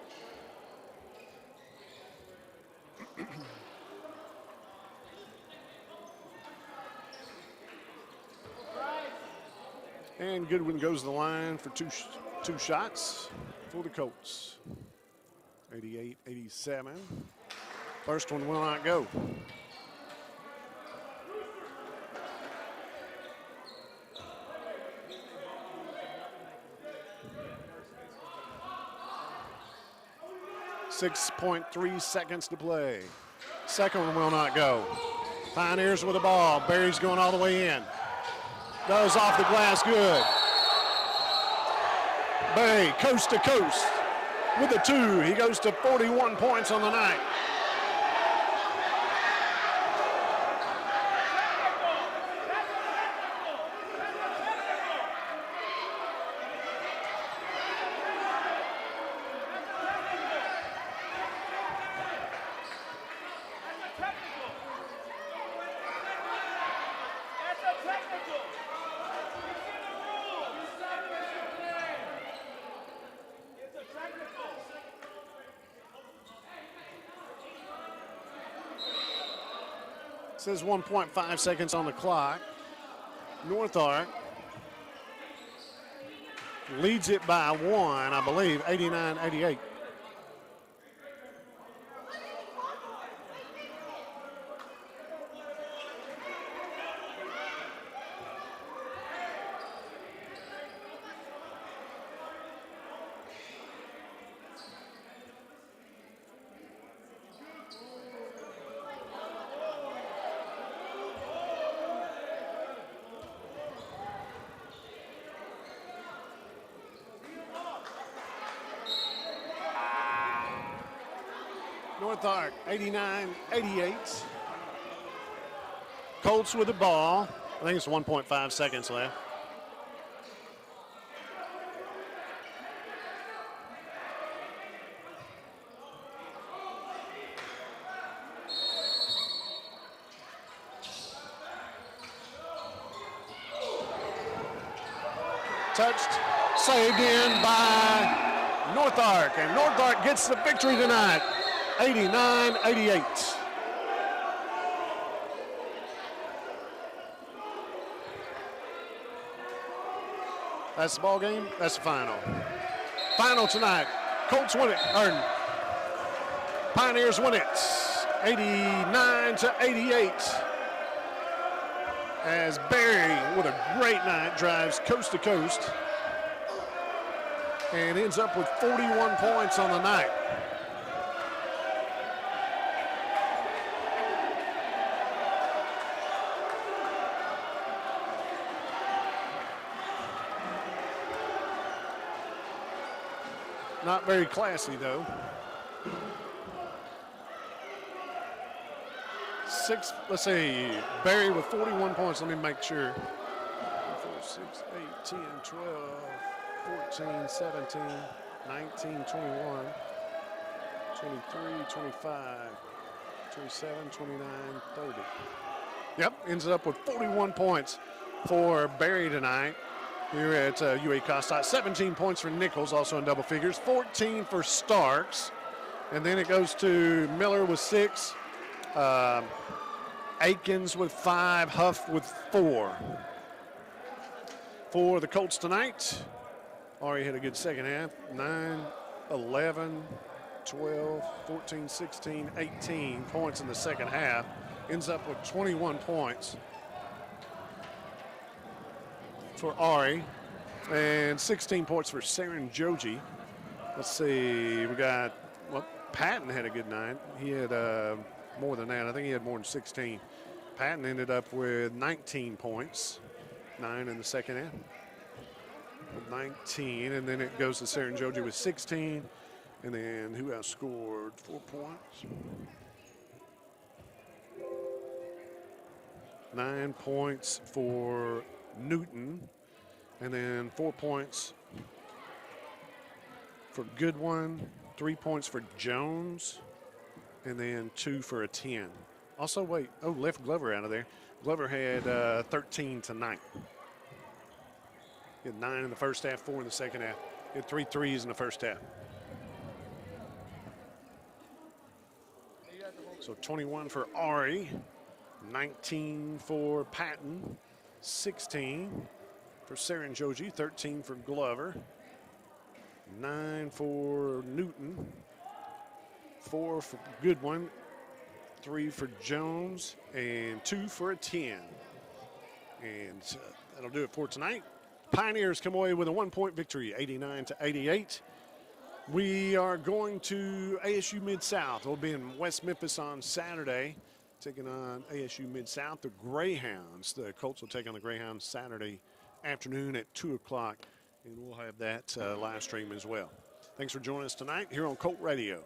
And Goodwin goes to the line for two shots for the Colts. 88-87. First one will not go. .3 seconds to play. Second one will not go. Pioneers with the ball. Barry's going all the way in. Goes off the glass, good. Bay, coast to coast with a 2. He goes to 41 points on the night. Says 1.5 seconds on the clock. North Ark leads it by 1, I believe, 89-88. North Ark, 89-88. Colts with the ball. I think it's 1.5 seconds left. Touched, saved in by North Ark, and North Ark gets the victory tonight. 89-88. That's the ball game. That's the final. Final tonight. Colts win it. Pioneers win it. 89-88. as Barry, with a great night, drives coast to coast and ends up with 41 points on the night. Not very classy, though. Let's see, Barry with 41 points. Let me make sure. 4, 6, 8, 10, 12, 14, 17, 19, 21, 23, 25, 27, 29, 30. Yep, ends up with 41 points for Barry tonight here at UA Cossatot. 17 points for Nichols, also in double figures. 14 for Starks. And then it goes to Miller with 6. Aikens with 5, Huff with 4. For the Colts tonight, Ari had a good second half. 9, 11, 12, 14, 16, 18 points in the second half. Ends up with 21 points for Ari and 16 points for Saren Joji. Let's see, we got, well, Patton had a good night. He had more than that. I think he had more than 16. Patton ended up with 19 points, 9 in the second half. 19, and then it goes to Saren Joji with 16. And then who else scored 4 points? 9 points for Newton, and then 4 points for Goodwin, 3 points for Jones, and then 2 for a 10. Also, wait, left Glover out of there. Glover had 13 tonight. He had 9 in the first half, 4 in the second half. He had 3 threes in the first half. So 21 for Ari, 19 for Patton, 16 for Saren Joji, 13 for Glover, 9 for Newton, 4 for Goodwin, 3 for Jones, and 2 for a 10. And that'll do it for tonight. Pioneers come away with a 1-point victory, 89-88. We are going to ASU Mid-South. We'll be in West Memphis on Saturday, taking on ASU Mid-South, the Greyhounds. The Colts will take on the Greyhounds Saturday afternoon at 2 o'clock, and we'll have that live stream as well. Thanks for joining us tonight here on Colt Radio.